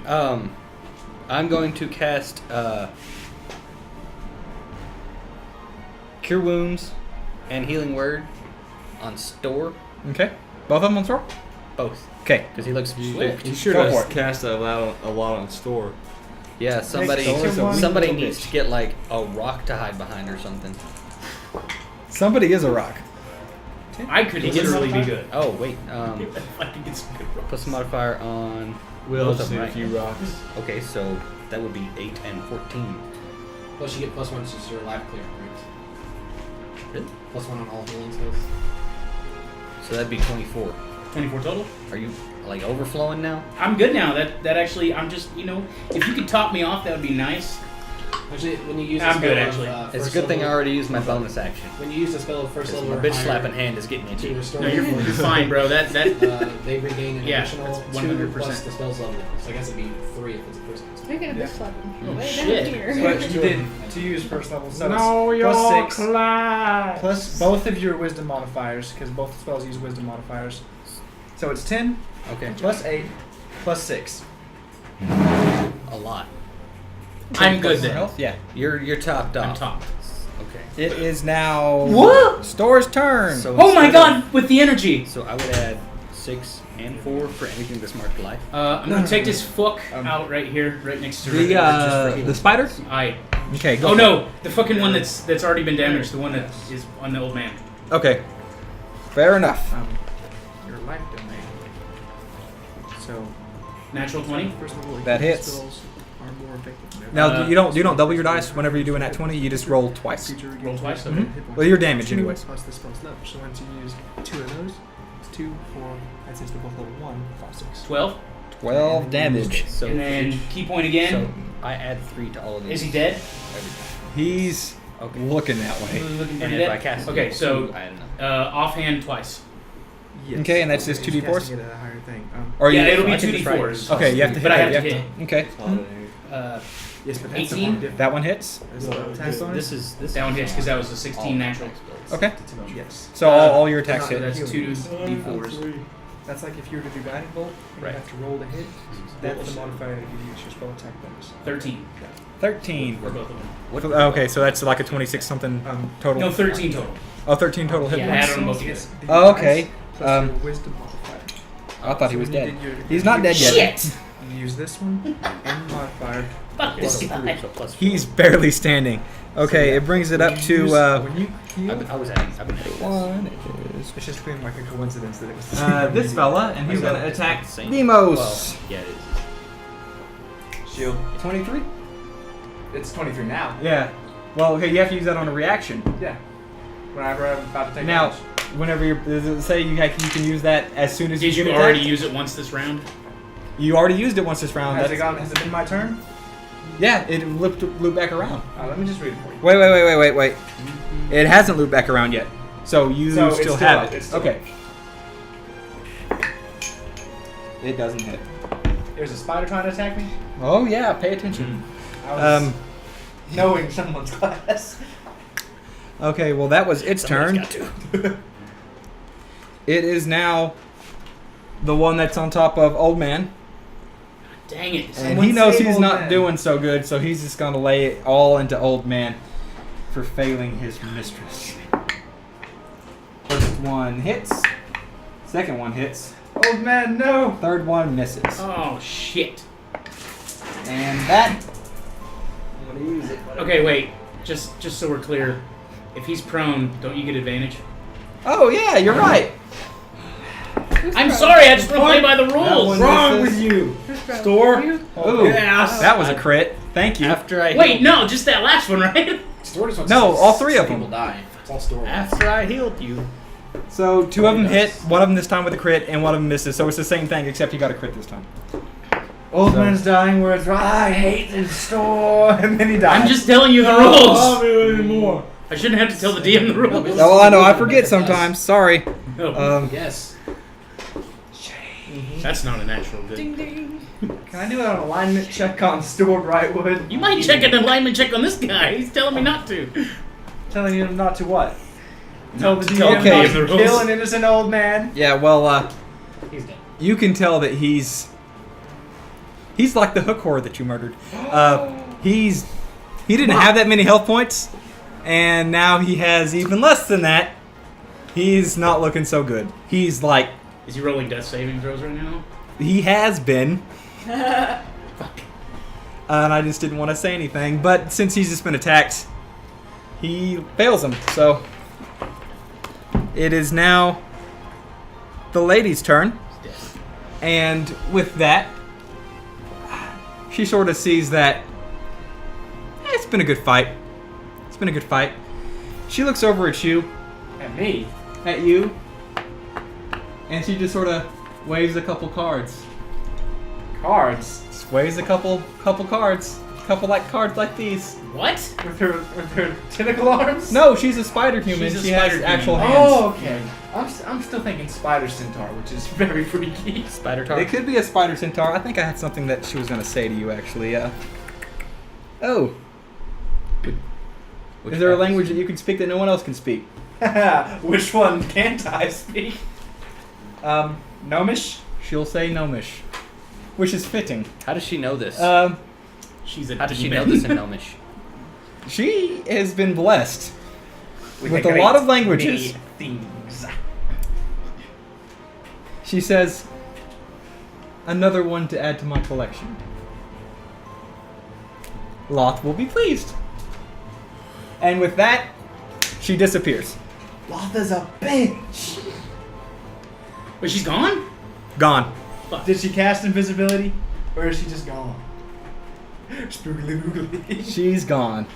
I'm going to cast Cure Wounds and Healing Word on Store. Okay. Both of them on store? Both. Okay. Because he looks spooked. You should Go for have it. cast a lot on store. Yeah, somebody Store's a somebody little needs bitch. to get like a rock to hide behind or something. Somebody is a rock. I could literally be good. Oh wait. If I could get some good rolls. Plus a modifier on. We'll both of see them, a right? few rocks. Okay, so that would be 8 and 14. Plus, you get +1 since you're life clear, correct? Really? +1 on all healing spells. So that'd be 24. 24 total. Are you like overflowing now? I'm good now. That actually, I'm just, if you could top me off, that would be nice. Actually, when you use I'm a good, spell actually. of, It's a first good thing I level- already used my bonus action. When you use a spell of first Because level my or bitch higher slapping hand is getting to itchy. restore No, you're your fine, bro. That they regain an Yeah, additional that's 2 100%. plus the spell's level. So I guess it'd be 3 if it's a first level. Speaking of bitch slapping, way shit. down here. But you did to use first level, so Know it's your plus 6 class. plus both of your wisdom modifiers because both spells use wisdom modifiers. So it's 10 Okay. plus 8 plus 6. A lot. I'm good then. Health? Yeah. You're topped off. I'm topped. Okay. It is now What? Store's turn. So Oh my instead of- God! With the energy. So I would add 6 and 4 for anything that's marked life. I'm gonna take this fuck out right here, right next to the spider? I. Okay, go Oh for no, the fucking one that's already been damaged. The one that is on the old man. it. Okay. Fair enough. Your life domain. So Natural 20. first level That hits. spells are more effective. Now you don't double your dice whenever you do an at 20. You just roll twice. Roll twice. Mhm. Well, your damage 2 anyways. plus the spell's level. So once you use 2 of those, it's 2, 4. That's just both level 1, 5, 6. 12. 12 damage. So And then key point so again. I add 3 to all of these. Is he dead? He's Okay. looking that way. Looking And pretty if I dead. cast Okay, it, so 2, I add another. offhand twice. Yes. Okay, and that's just You're 2d4s? casting it at a higher thing. Or Yeah, you, it'll be I can just write 2d4s. okay, you have to hit. But I have that, to you hit. Okay. Yes, but that's 18? That one hits. This is That one hits because that was a 16 natural. Okay. Yes. So all your attacks So hit. that's 2d4s. That's like if you were to do guiding bolt, and Right. you have to roll to hit. That's the modifier that you use your spell attack bonus. 13 13. for both of them. what? Okay, so that's like a 26 something total. No, 13 total. Oh, 13 total hit Yeah, points. add on both of you. Oh, okay. Plus your wisdom modifier. I thought he So was when you dead. did your- He's not dead yet. Shit! You use this one and modifier. Fuck this Plus guy. 3, so plus 4. He's barely standing. Okay, it brings it up to When you heal, I was adding. I've been adding this. one. it's just been like a coincidence that it was the same. This fella, and he's Well, gonna it's attack not the same. Demos. Well, yeah, it is. Shield. 23. It's 23 now. Yeah. Well, okay, you have to use that on a reaction. Yeah. Whenever I'm about to take Now, damage. whenever you say you can use that as soon as Did you you get already attacked. use it once this round? You already used it once this round. Has it been my turn? Yeah, it looped back around. Let me just read it for you. Wait. It hasn't looped back around yet. So you So it's still still have up, it. it's still Okay. It doesn't hit. There's a spider trying to attack me. Oh yeah, pay attention. I was Um, knowing someone's class. okay, well that was its turn. Somebody's got to. It is now the one that's on top of Old Man. Dang it. And Someone he knows save he's Old not Man. doing so good, so he's just gonna lay it all into Old Man for failing his mistress. First one hits. Second one hits. Old man, no. Third one misses. Oh, shit. And that. I'm gonna use it. Okay, wait. Just so we're clear. If he's prone, don't you get advantage? Oh yeah, you're right. I'm sorry, I just want to play by the rules. one- Wrong misses. with you? Who's proud? Store? You? Ooh, Yes. that was a crit. Thank you. After I Wait, healed, no, just that last one, right? Store just wants No, to see all three of people them. die. It's all store. after I healed you. So two of them hit. Yes. One of them this time with a crit, and one of them misses. So it's the same thing, except you got a crit this time. Old So- man's dying words. I hate the store, and then he dies. I'm just telling you the Love rules. you anymore. I shouldn't have to tell the DM the rules. Oh, well, I know. I forget sometimes. Sorry. Oh, Yes. that's not a natural good. Ding ding. Can I do an alignment check on Stored Rightwood? You might check an alignment check on this guy. He's telling me not to. Telling you not to what? Tell the tell DM Okay. not the to rules. kill an innocent old man. Yeah. Well, He's dead. you can tell that he's like the hook whore that you murdered. He didn't have that many health points, and now he has even less than that. He's not looking so good. He's like Is he rolling death saving throws right now? he has been. And I just didn't want to say anything, but since he's just been attacked, he fails him. So it is now the lady's turn, He's dead. and with that, she sort of sees that it's been a good fight. It's been a good fight. She looks over at you, And me. and she just sort of waves a couple cards. Cards. Just waves a couple cards. Couple cards like these. What? With her tentacle arms? No, she's a spider human. She's a She spider has actual human. hands. Oh, okay. I'm still thinking spider centaur, which is very freaky. Spider tar. It could be a spider centaur. I think I had something that she was going to say to you, actually. Oh. Is there a language that you can speak that no one else can speak? Which one can't I speak? Gnomish? She'll say Gnomish. Which is fitting. How does she know this? She's a How does she demon. know this in Gnomish? She has been blessed with a great lot of languages. many things. She says, another one to add to my collection. Loth will be pleased. And with that, she disappears. Lotha's a bitch. But she's gone? Gone. Did she cast invisibility? Or is she just gone? Spoogly boogly. She's gone.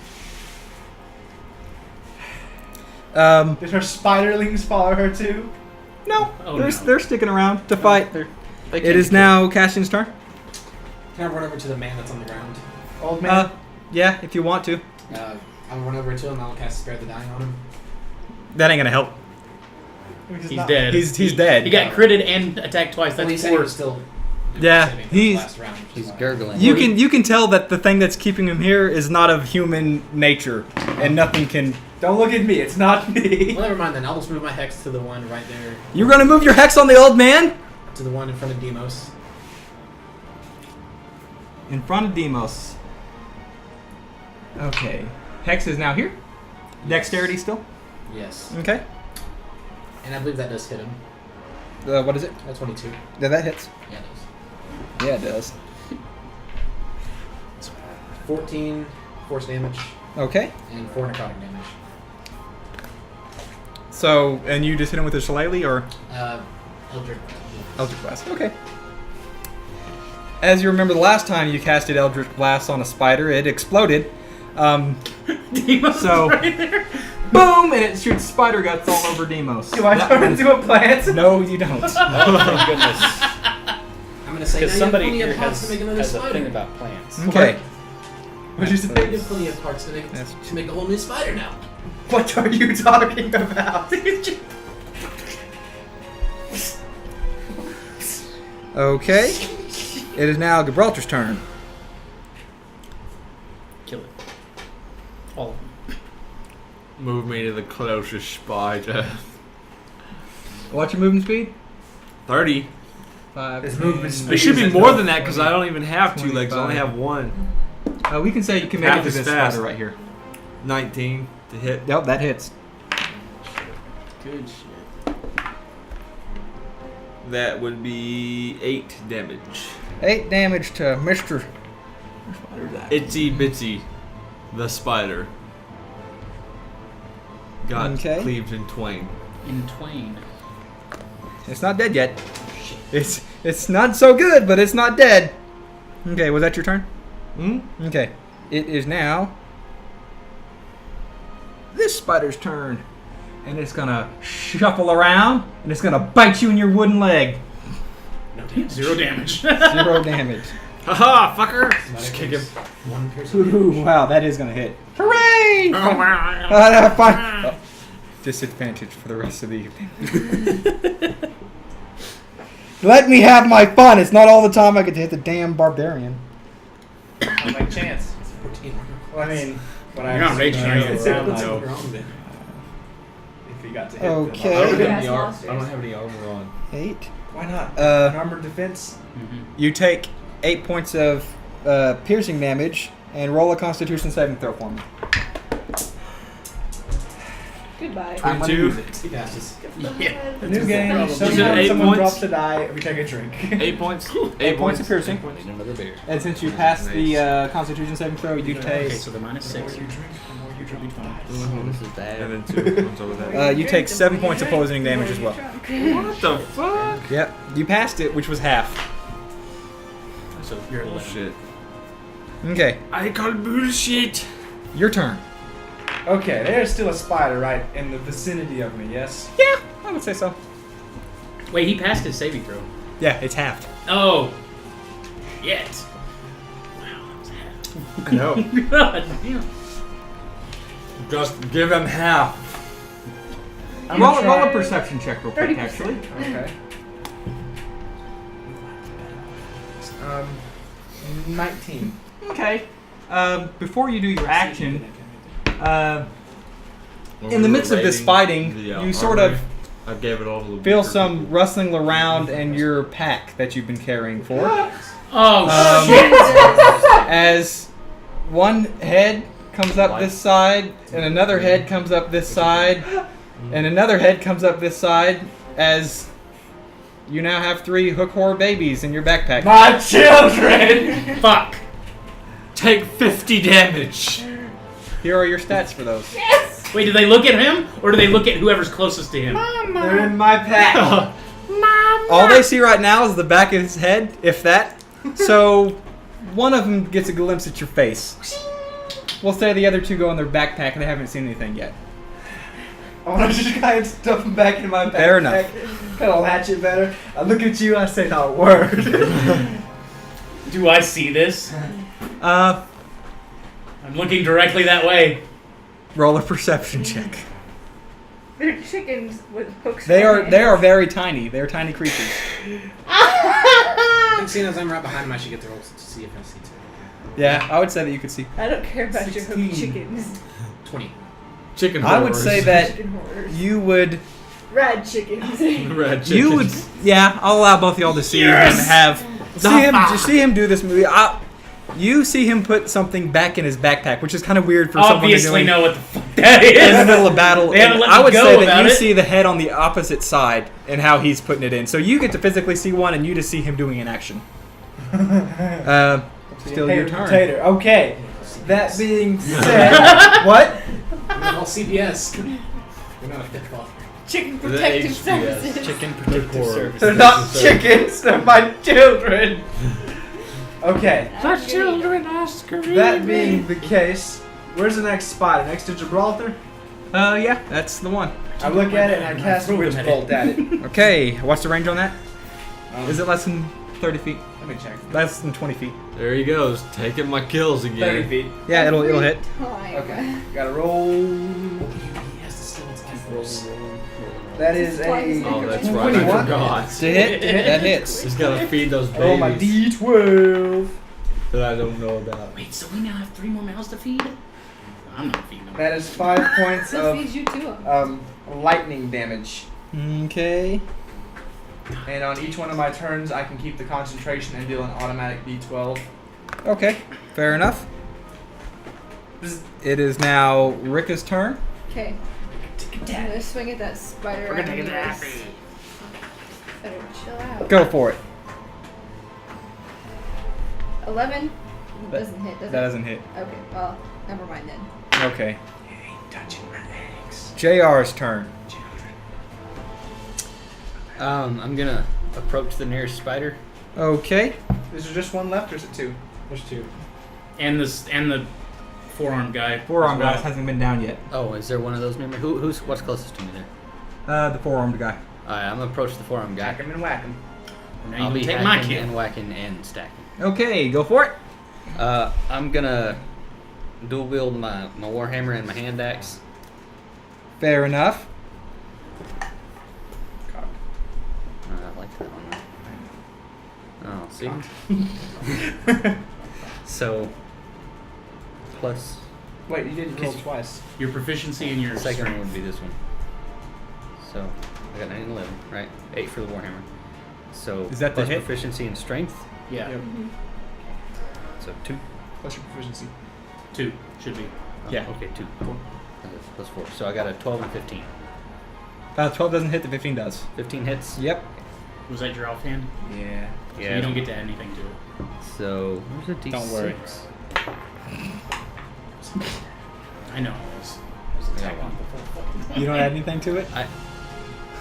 Did her spiderlings follow her too? No, Oh, they're, no. they're sticking around to fight. They It can't is be now Cassian's turn. Can I run over to the man that's on the ground? Old man? Yeah, if you want to. I'll run over to him. I'll cast Spare the Dying on him. That ain't gonna help. He's dead. He's dead. He got critted and attacked twice. Well, he That's said he four. was still. Yeah, saving for he's- the last round, which is He's why- gurgling. You can tell that the thing that's keeping him here is not of human nature, and nothing can. Don't look at me, it's not me. Well, never mind then. I'll just move my hex to the one right there, You're gonna move your hex on the old man to the one in front of Demos. in front of Demos. Okay, hex is now here. Dexterity still. Yes. Okay. And I believe that does hit him. What is it? That's 22. Yeah, that hits. Yeah, it does. Yeah, it does. 14 force damage Okay. and 4 necrotic damage. So, and you just hit him with a shillelagh or Eldritch. Eldritch Blast? Okay. As you remember, the last time you casted Eldritch Blast on a spider, it exploded. Demon's So- right there. Boom! And it shoots spider guts all over Demos. Do I That turn one's- into a plant? No, you don't. Oh my goodness. I'm gonna say now Because you have somebody plenty here of parts to make another has a spider. thing about plants. Okay. What'd you say? You have plenty of parts to make That's- to make a whole new spider now. What are you talking about? Okay. It is now Gibraltar's turn. Kill it. All of them. Move me to the closest spider. What's your movement speed? 30. 5. His movement speed. It should be is more enough. than that because I don't even have 2 legs. I only 25. have 1. We can say you can make Half it to as this fast. spider right here. 19 to hit. Yep, that hits. Good shit. That would be 8 damage. 8 damage to Mr. Itsy Bitsy, the spider, got Okay. cleaved in twain. In twain. It's not dead yet. It's not so good, but it's not dead. Okay, was that your turn? Hmm? Okay. It is now this spider's turn. And it's gonna shuffle around and it's gonna bite you in your wooden leg. No damage. 0 damage. 0 damage. Haha, fucker! Just kick him. 1 piercing. Ooh, wow, that is gonna hit. Hooray! Fine. Oh, disadvantage for the rest of the evening. Let me have my fun. It's not all the time I get to hit the damn barbarian. I'll make chance. 14. Well, I mean, when I You're not raging when I around, sit though. down, Wrong then. if he got to hit Okay. I don't, Big have ass any monsters. I don't have any armor on. 8. Why not? Uh, An armored defense. You take 8 points of piercing damage and roll a Constitution saving throw for me. Goodbye. I'm gonna 22. use it. He passes. Yeah. New game. problem. Is it Sometimes 8 someone points? drops to die. We take a drink. 8 points. 8 points of piercing. Need another beer. And since you passed the Constitution saving throw, you Okay, take so the minus 6. The more you drink, the more you Oh, this is bad. And then 2 points over that. you take 7 points of poisoning damage as well. What the fuck? Yep, you passed it, which was half. So you're at 11. Bullshit. Okay, I call bullshit. your turn. Okay, there's still a spider right in the vicinity of me. Yes. Yeah, I would say so. Wait, he passed his saving throw. Yeah, it's halved. Oh. Yet. Wow, that was half. I know. God damn. Just give him half. Roll a perception check real quick, 30%. actually. Okay. 19. Okay. Before you do your action, in the midst of this fighting, you sort of I gave it all to the feel Beaker some people. rustling around in your pack that you've been carrying for. Oh, shit! As one head comes up this side, and another head comes up this side, and another head comes up this side, as you now have 3 hook horror babies in your backpack. My children! fuck. Take 50 damage. Here are your stats for those. Wait, do they look at him, or do they look at whoever's closest to him? They're in my pack. All they see right now is the back of his head, if that. So, one of them gets a glimpse at your face. We'll say the other 2 go in their backpack and they haven't seen anything yet. I want to just kind of stuff them back in my backpack. Fair enough. Kind of latch it better. I look at you, I say not a word. Do I see this? Uh, I'm looking directly that way. roll a perception check. They're chickens with hooks. They for are hands. very tiny. They're tiny creatures. I think seeing as I'm right behind him, I should get the rolls to see if I see 2. Yeah, I would say that you could see. I don't care about your 16. hooked chickens. 20. Chicken I would horrors. say that Chicken horrors. you would. Rad chickens. Red chicken. You would. Yeah, I'll allow both of y'all to see him have. See him do this movie. You see him put something back in his backpack, which is kind of weird for someone to Obviously do. know what the fuck That is. in the middle of battle. They haven't And let I me would go say that about you it. see the head on the opposite side and how he's putting it in. So you get to physically see one, and you just see him doing an action. Still your turn. Potato. Okay. That being said, what? We're all CPS. We're not a thick cloth. Chicken The Protective HPS. Services. Chicken Protective Core. Service. They're not chickens. They're my children. Okay. The children. That being the case, where's the next spider? Next to Gibraltar? Yeah, that's the one. I look at it and I cast a Throw witch them at bolt at it. Okay, what's the range on that? Is it less than 30 feet? Let me check. Less than 20 feet. There he goes, taking my kills 30 again. feet. Yeah, it'll hit. Time. Okay. Gotta roll. He has to steal its efforts. That is a. Oh, that's right, 21. I forgot. To hit? That hits. Just gotta feed those babies Roll my D12. that I don't know about. Wait, so we now have 3 more mouths to feed? I'm not feeding them. That is 5 points Still of feeds you to them. lightning damage. Okay. And on each one of my turns, I can keep the concentration and deal an automatic D12. Okay, fair enough. It is now Rika's turn. Okay. I'm gonna swing at that spider. We're gonna get anyways. happy. Better chill out. Go for it. 11 That- doesn't hit, does That it? doesn't hit. Okay, well, never mind then. Okay. Touching my eggs. JR's turn. I'm gonna approach the nearest spider. Okay. Is there just one left or is it 2? There's 2. And the forearm guy. Forearm as well. guy hasn't been down yet. Oh, is there one of those near me? What's closest to me there? The forearmed guy. Alright, I'm gonna approach the forearm guy. Whack him and whack him. Now you I'll can be take my hacking kill. and whacking and stacking. Okay, go for it. I'm gonna dual wield my warhammer and my hand axe. Fair enough. I like that one. Oh, see? So, plus Wait, you didn't roll twice. Your proficiency and your the second one strength. would be this one. So, I got 9 and 11, right? 8 for the warhammer. So, Is that the plus hit? proficiency and strength. Yeah, Yep. So 2. Plus your proficiency. 2 should be. Oh, Yeah. Okay, 2. Plus 4. So I got a 12 and 15. 12 doesn't hit, the 15 does. 15 hits. Yep. Was that your offhand? Yeah. So you don't get to add anything to it. So where's a D6? Don't worry. I know. I was attacking before. You don't add anything to it?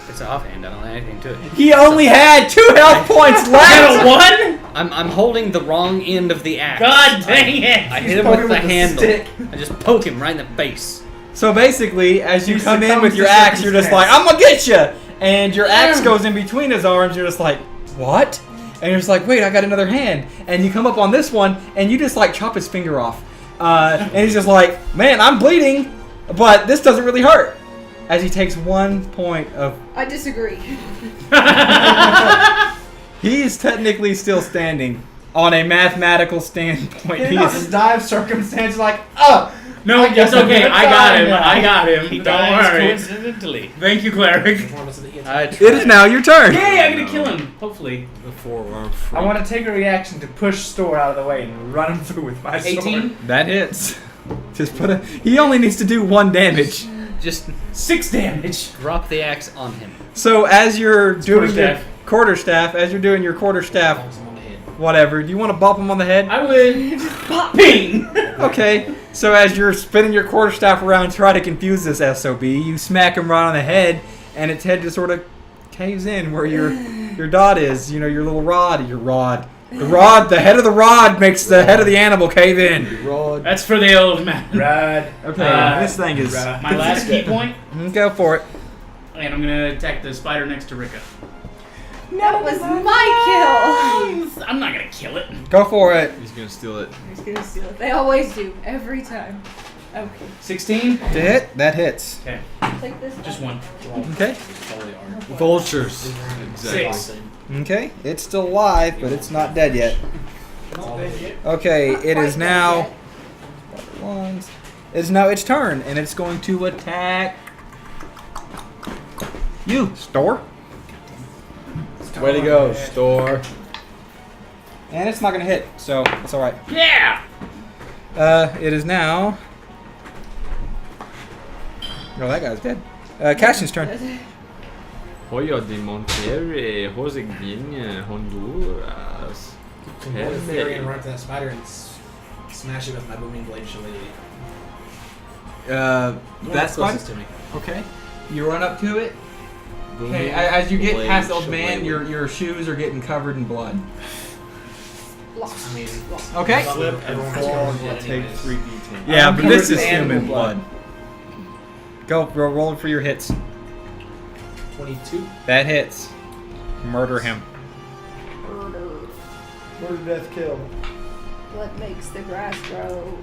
It's an offhand. I don't add anything to it. He only had 2 health points left! One? I'm holding the wrong end of the axe. God dang it! I hit him poking with the with a handle. stick. I just poke him right in the face. So basically, as you He come in succumbs with to your axe, you're just like, circumstance. I'm gonna get you! And your axe goes in between his arms, you're just like, what? And you're just like, wait, I got another hand. And you come up on this one, and you just like chop his finger off. And he's just like, man, I'm bleeding, but this doesn't really hurt. As he takes 1 point of... I disagree. He's technically still standing on a mathematical standpoint. He He not is just die of circumstance like, oh! No, I guess it's okay. I'm gonna I got die him. now. I got him. He Don't dies worry. coincidentally. Thank you, cleric. Performance of the hit. I It is now your turn. Yay! I'm gonna kill him. Hopefully. The forearm freak. I want to take a reaction to push Store out of the way and run him through with my sword. 18. That hits. Just put a... He only needs to do 1 damage. just 6 damage. drop the axe on him. So as you're doing your quarterstaff. as you're doing your quarterstaff, Bonks him on the head. whatever, do you want to bump him on the head? I would. Ping! Okay, so as you're spinning your quarterstaff around, try to confuse this SOB, you smack him right on the head, and its head just sort of caves in where your dot is, you know, your little rod, the head of the rod makes the head of the animal cave in. Rod. That's for the old man. Rad. Okay, this thing is... My last key point, Go for it. and I'm gonna attack the spider next to Rika. That was my kill. I'm not gonna kill it. Go for it. He's gonna steal it. He's gonna steal it. They always do. Every time. Okay. 16. To hit, that hits. Okay, Take this. just one. 1. Okay. Probably are. Vultures. Exactly. 6. Okay, it's still alive, but it's not dead yet. Okay, it is now... It's now its turn, and it's going to attack... You, Store. Way to go, Store. And it's not going to hit, so it's alright. Yeah! It is now... No, that guy's dead. Cassion's turn. Hoya de Monterrey, Joseguinha, Honduras. Can roll the theory and run up to that spider and smash it with my booming blade shillelagh. That's closest to me. Okay. You run up to it. Booming Okay, as you get blade past the old man, shillelagh. your shoes are getting covered in blood. Lost. I mean, Okay. Slip and everyone's fall covered in and blood take anyways. 3d10. Yeah, but this covered is in human animal blood. Go, roll for your hits. 22. That hits. Murder him. Murder, death, kill. What makes the grass grow?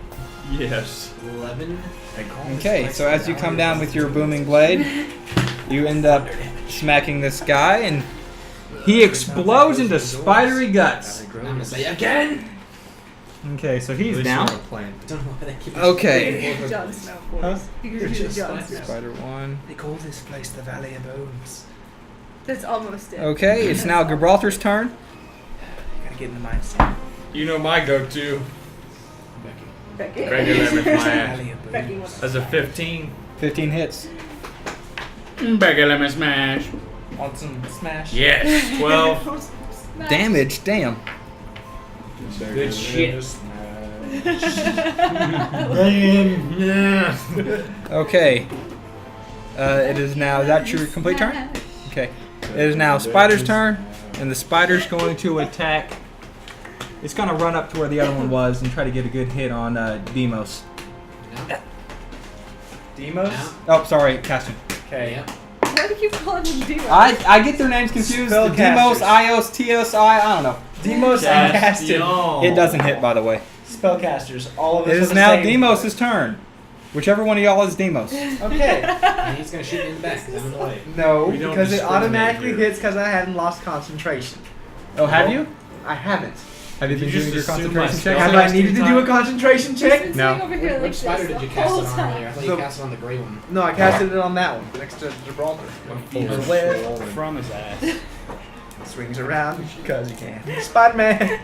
Yes. 11. Okay, so as you come down with your booming blade, you end up smacking this guy, and he explodes into spidery guts. I'm gonna say again. Okay, so At he's least down. you're a plant. I don't know why they keep. Okay. Jon Snow Huh? voice. You can do Jon Snow. Spider one. They call this place the Valley of Bones. That's almost it. Okay, it's now Gibraltar's turn. You gotta get in the mindset. You know my go-to. Becky. Gregor Lemons, my ass. Valley of Becky Bones. That's a 15. 15 hits. Beggar lemon smash. Want some smash? Yes. 12. Smash. Damage, damn. Good shit. Yeah. Okay. It is now, is that your complete turn? Okay. It is now Spider's turn, and the Spider's going to attack. It's going to run up to where the other one was and try to get a good hit on Demos. No. Demos? No. Oh, sorry, Caston. Okay. Yeah. Why do you keep calling them demons? I get their names confused. Spellcasters. Demos, Ios, TSI, I don't know. Demos and Caston. It doesn't hit, by the way. Spellcasters. All of us It are is the now same. Demos' turn. Whichever one of y'all is Demos. Okay. And he's gonna shoot me in the back. 'Cause I'm in the way. No, We don't because it discriminate automatically here. hits because I hadn't lost concentration. Oh, have you? I haven't. Have you been You just doing your assume concentration my check? spell- Have I needed to do a concentration He's check? been No. sitting over here like Which this spider the did you cast whole it on time. earlier? I thought The- you cast it on the gray one. No, I casted it on that one, next to Gibraltar. From his ass. Swings around because you can. Spider-Man.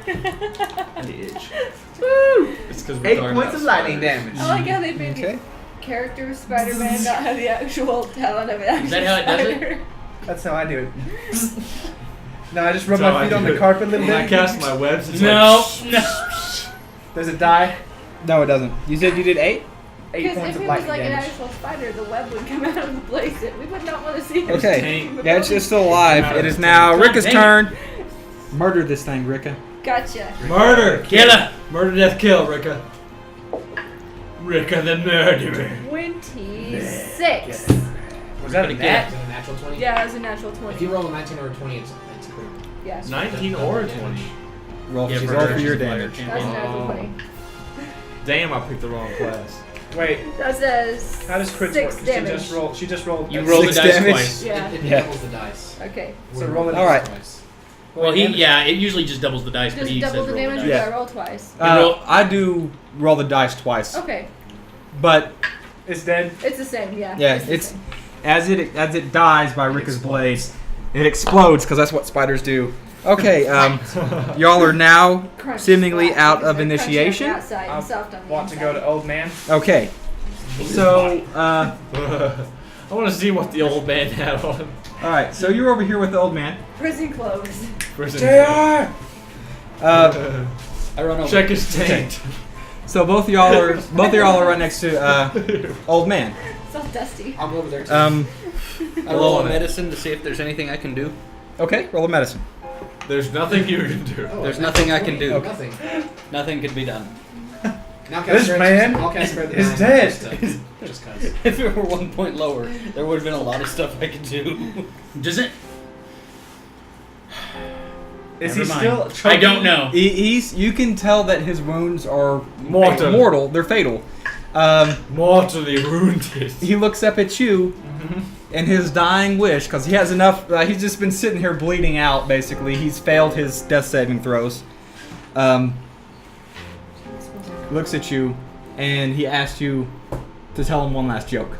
Woo! It's because 8 points of lightning damage. I like how they made Okay. the character Spider-Man not have the actual talent of an actual Is that how it does it? spider. That's how I do it. No, I just rub That's my how I feet on do the it. carpet a little When I bit. cast my webs, it's No. like, No. Does it die? No, it doesn't. You said you did 8? 8 Because points if of it was lightning like an damage. actual spider, the web would come out of the place. We would not want to see it. Okay. tank. Yeah, it's still alive. It is now God Rika's dang it. turn. Murder this thing, Rika. Gotcha. Murder! Killer. Murder, death, kill, Rika. Rika the murderer. 26. Was that a Gonna nat? Is it a natural 20? Yeah, it was a natural If you 20. roll a 19 or a 20, it's clear. Yeah. 19 or 20. Roll, Yeah, she's for roll her, for your she's a fighter damage. champion. That's a natural Oh. 20. Damn, I picked the wrong class. Wait, That says how does crits 6 work? damage. She just rolled. You roll the 6 dice damage? twice. Yeah. It Yeah. doubles the dice. Okay. So roll it. All right. Twice. Well, it usually just doubles the dice, but Just he double says the roll damage, or the do dice. I roll twice? I do roll the dice twice, Okay. but It's dead. It's the same, yeah. yeah, the it's same. as it dies by Rika's blade, it explodes because that's what spiders do. Okay, y'all are now Crunch seemingly splat, out because of they're crunchy on the initiation. outside and I soft on the Want to inside. go to old man? Okay, so I want to see what the old man had on. all right, so you're over here with the old man. Prison clothes. JR! Uh, I run over. Check his taint. so both of y'all are right next to old man. It's all dusty. I'll go over there too. I roll a medicine to see if there's anything I can do. Okay, roll a medicine. There's nothing you can do. Oh, there's a nothing natural I can 20. do. Nothing. Nothing could be done. Now This man I'll cast Spread the is Nine dead. Just cause. If it were 1 point lower, there would have been a lot of stuff I could do. Does it? Is Never he mind. still I choking? don't know. He's you can tell that his wounds are Mortal. mortal. They're fatal. Mortally wounded. He looks up at you in his dying wish because he has enough. He's just been sitting here bleeding out. Basically, he's failed his death saving throws. Looks at you, and he asks you to tell him one last joke.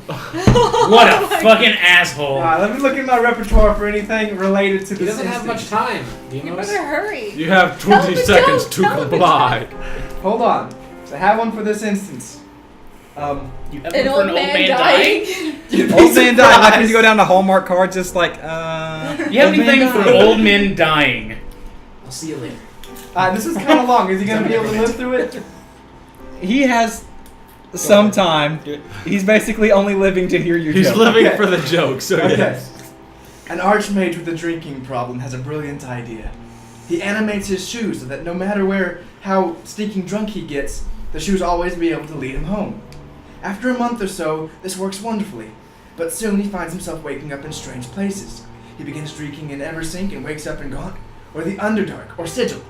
What a fucking asshole. Alright, let me look at my repertoire for anything related to He this doesn't have much instance. time. Do you You notice? better hurry. You have Tell 20 him a joke, seconds to tell him a joke. Hold on. So I have one for this instance. You have An one for old an man dying. Old man died. Like when you go down to Hallmark card, just like, You have old man anything for died. old men dying? I'll see you later. This is kind of long. Is he going to be able to live through it? He has some time. He's basically only living to hear your He's joke. living Okay. for the joke, so Okay. yes. An archmage with a drinking problem has a brilliant idea. He animates his shoes so that no matter how stinking drunk he gets, the shoes always be able to lead him home. After a month or so, this works wonderfully, but soon he finds himself waking up in strange places. He begins drinking in Eversink and wakes up in Gaunt, or the Underdark, or Sigil.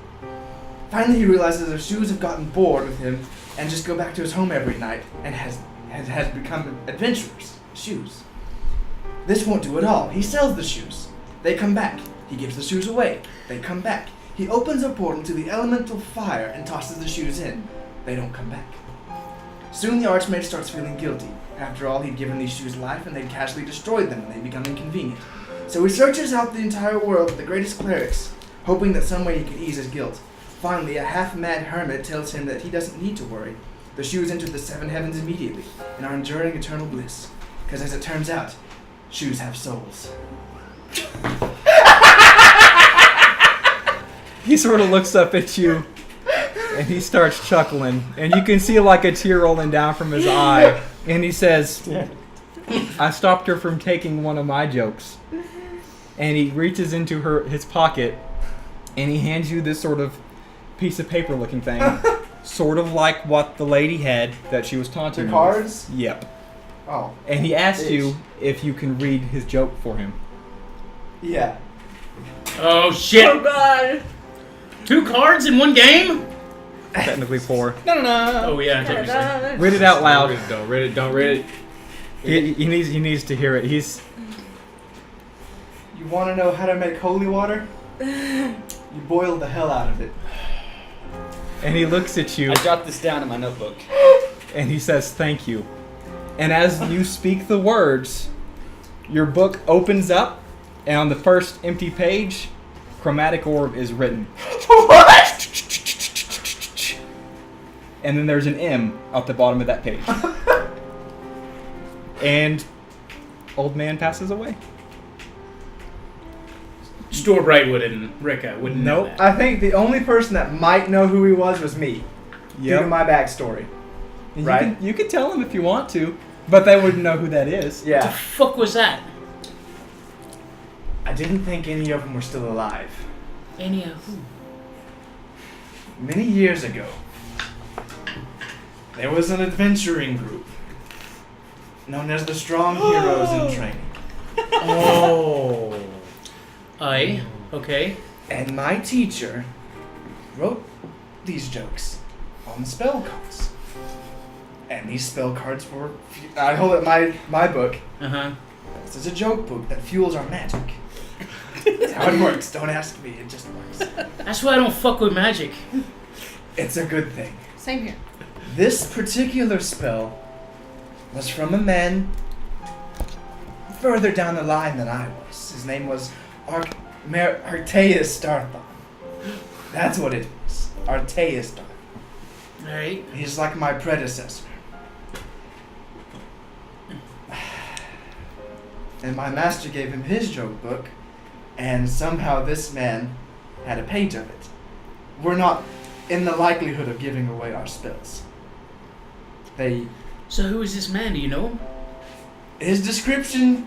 Finally, he realizes his shoes have gotten bored with him and just go back to his home every night and has become adventurers. Shoes. This won't do at all. He sells the shoes. They come back. He gives the shoes away. They come back. He opens a portal to the elemental fire and tosses the shoes in. They don't come back. Soon the archmage starts feeling guilty. After all, he'd given these shoes life and they'd casually destroyed them when they become inconvenient. So he searches out the entire world for the greatest clerics, hoping that some way he can ease his guilt. Finally, a half-mad hermit tells him that he doesn't need to worry. The shoes enter the seven heavens immediately and are enduring eternal bliss. Because as it turns out, shoes have souls. He sort of looks up at you, and he starts chuckling, and you can see like a tear rolling down from his eye, and he says, I stopped her from taking one of my jokes. And he reaches into his pocket, and he hands you this sort of piece of paper looking thing, sort of like what the lady had that she was taunting The you with. cards? Yep. Oh. And he asked Bitch. you if you can read his joke for him. Yeah. Oh shit! Oh god. 2 cards in one game? Technically 4. Oh yeah, technically. Read it out loud. Don't read it. Don't read it. He needs to hear it. He's You want to know how to make holy water? You boil the hell out of it. and he looks at you I jot this down in my notebook. and he says thank you. And as you speak the words, your book opens up, and on the first empty page, chromatic orb is written. What? And then there's an M at the bottom of that page. And old man passes away. Store Brightwood and Ricka wouldn't know Nope. that. I think the only person that might know who he was me. Due to my backstory. And Right. You can tell them if you want to, but they wouldn't know who that is. What the Yeah. fuck was that? I didn't think any of them were still alive. Any of who? Many years ago, there was an adventuring group known as the Strong Heroes in Training. Oh. Aye. Okay. And my teacher wrote these jokes on the spell cards. And these spell cards were... I hold up my book. Uh-huh. This is a joke book that fuels our magic. That's how it works. Don't ask me. It just works. That's why I don't fuck with magic. It's a good thing. Same here. This particular spell was from a man further down the line than I was. His name was Arteus Starthon. That's what it is. Arteus Starthon. Alright. He's like my predecessor. And my master gave him his joke book, and somehow this man had a page of it. We're not in the likelihood of giving away our spells. So who is this man? Do you know him? His description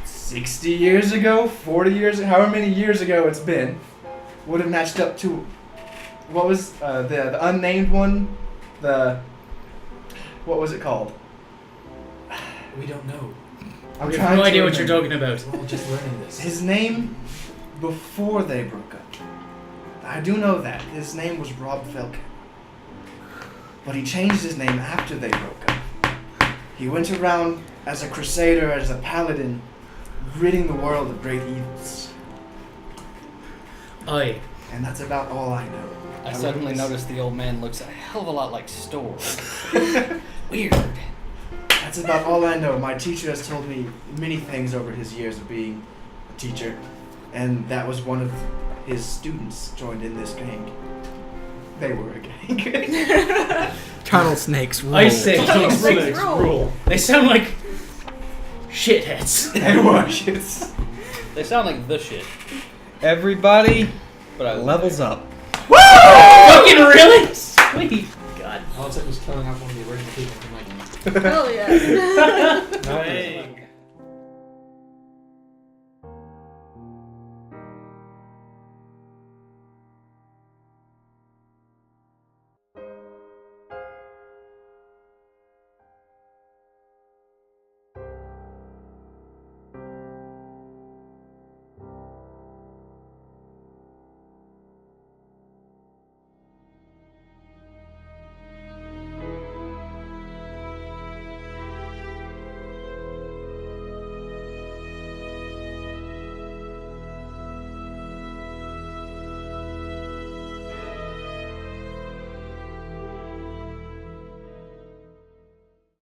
60 years ago, 40 years, however many years ago it's been, would have matched up to what was the unnamed one? What was it called? We don't know. I'm We trying have no to idea what you're remember. talking about. We're all just learning this. His name before they broke up. I do know that. His name was Rob Felkin. But he changed his name after they broke up. He went around as a crusader, as a paladin, ridding the world of great evils. Aye. And that's about all I know. I suddenly noticed the old man looks a hell of a lot like Store. Weird. That's about all I know. My teacher has told me many things over his years of being a teacher, and that was one of his students joined in this gang. They were a gang. Tunnel snakes rule. I say Snakes rule. they sound like shitheads. And washes. They sound like the shit. Everybody But I levels up. Fucking really? Sweet God. All it took was killing off one of the original people from my game. Hell yeah. Nice.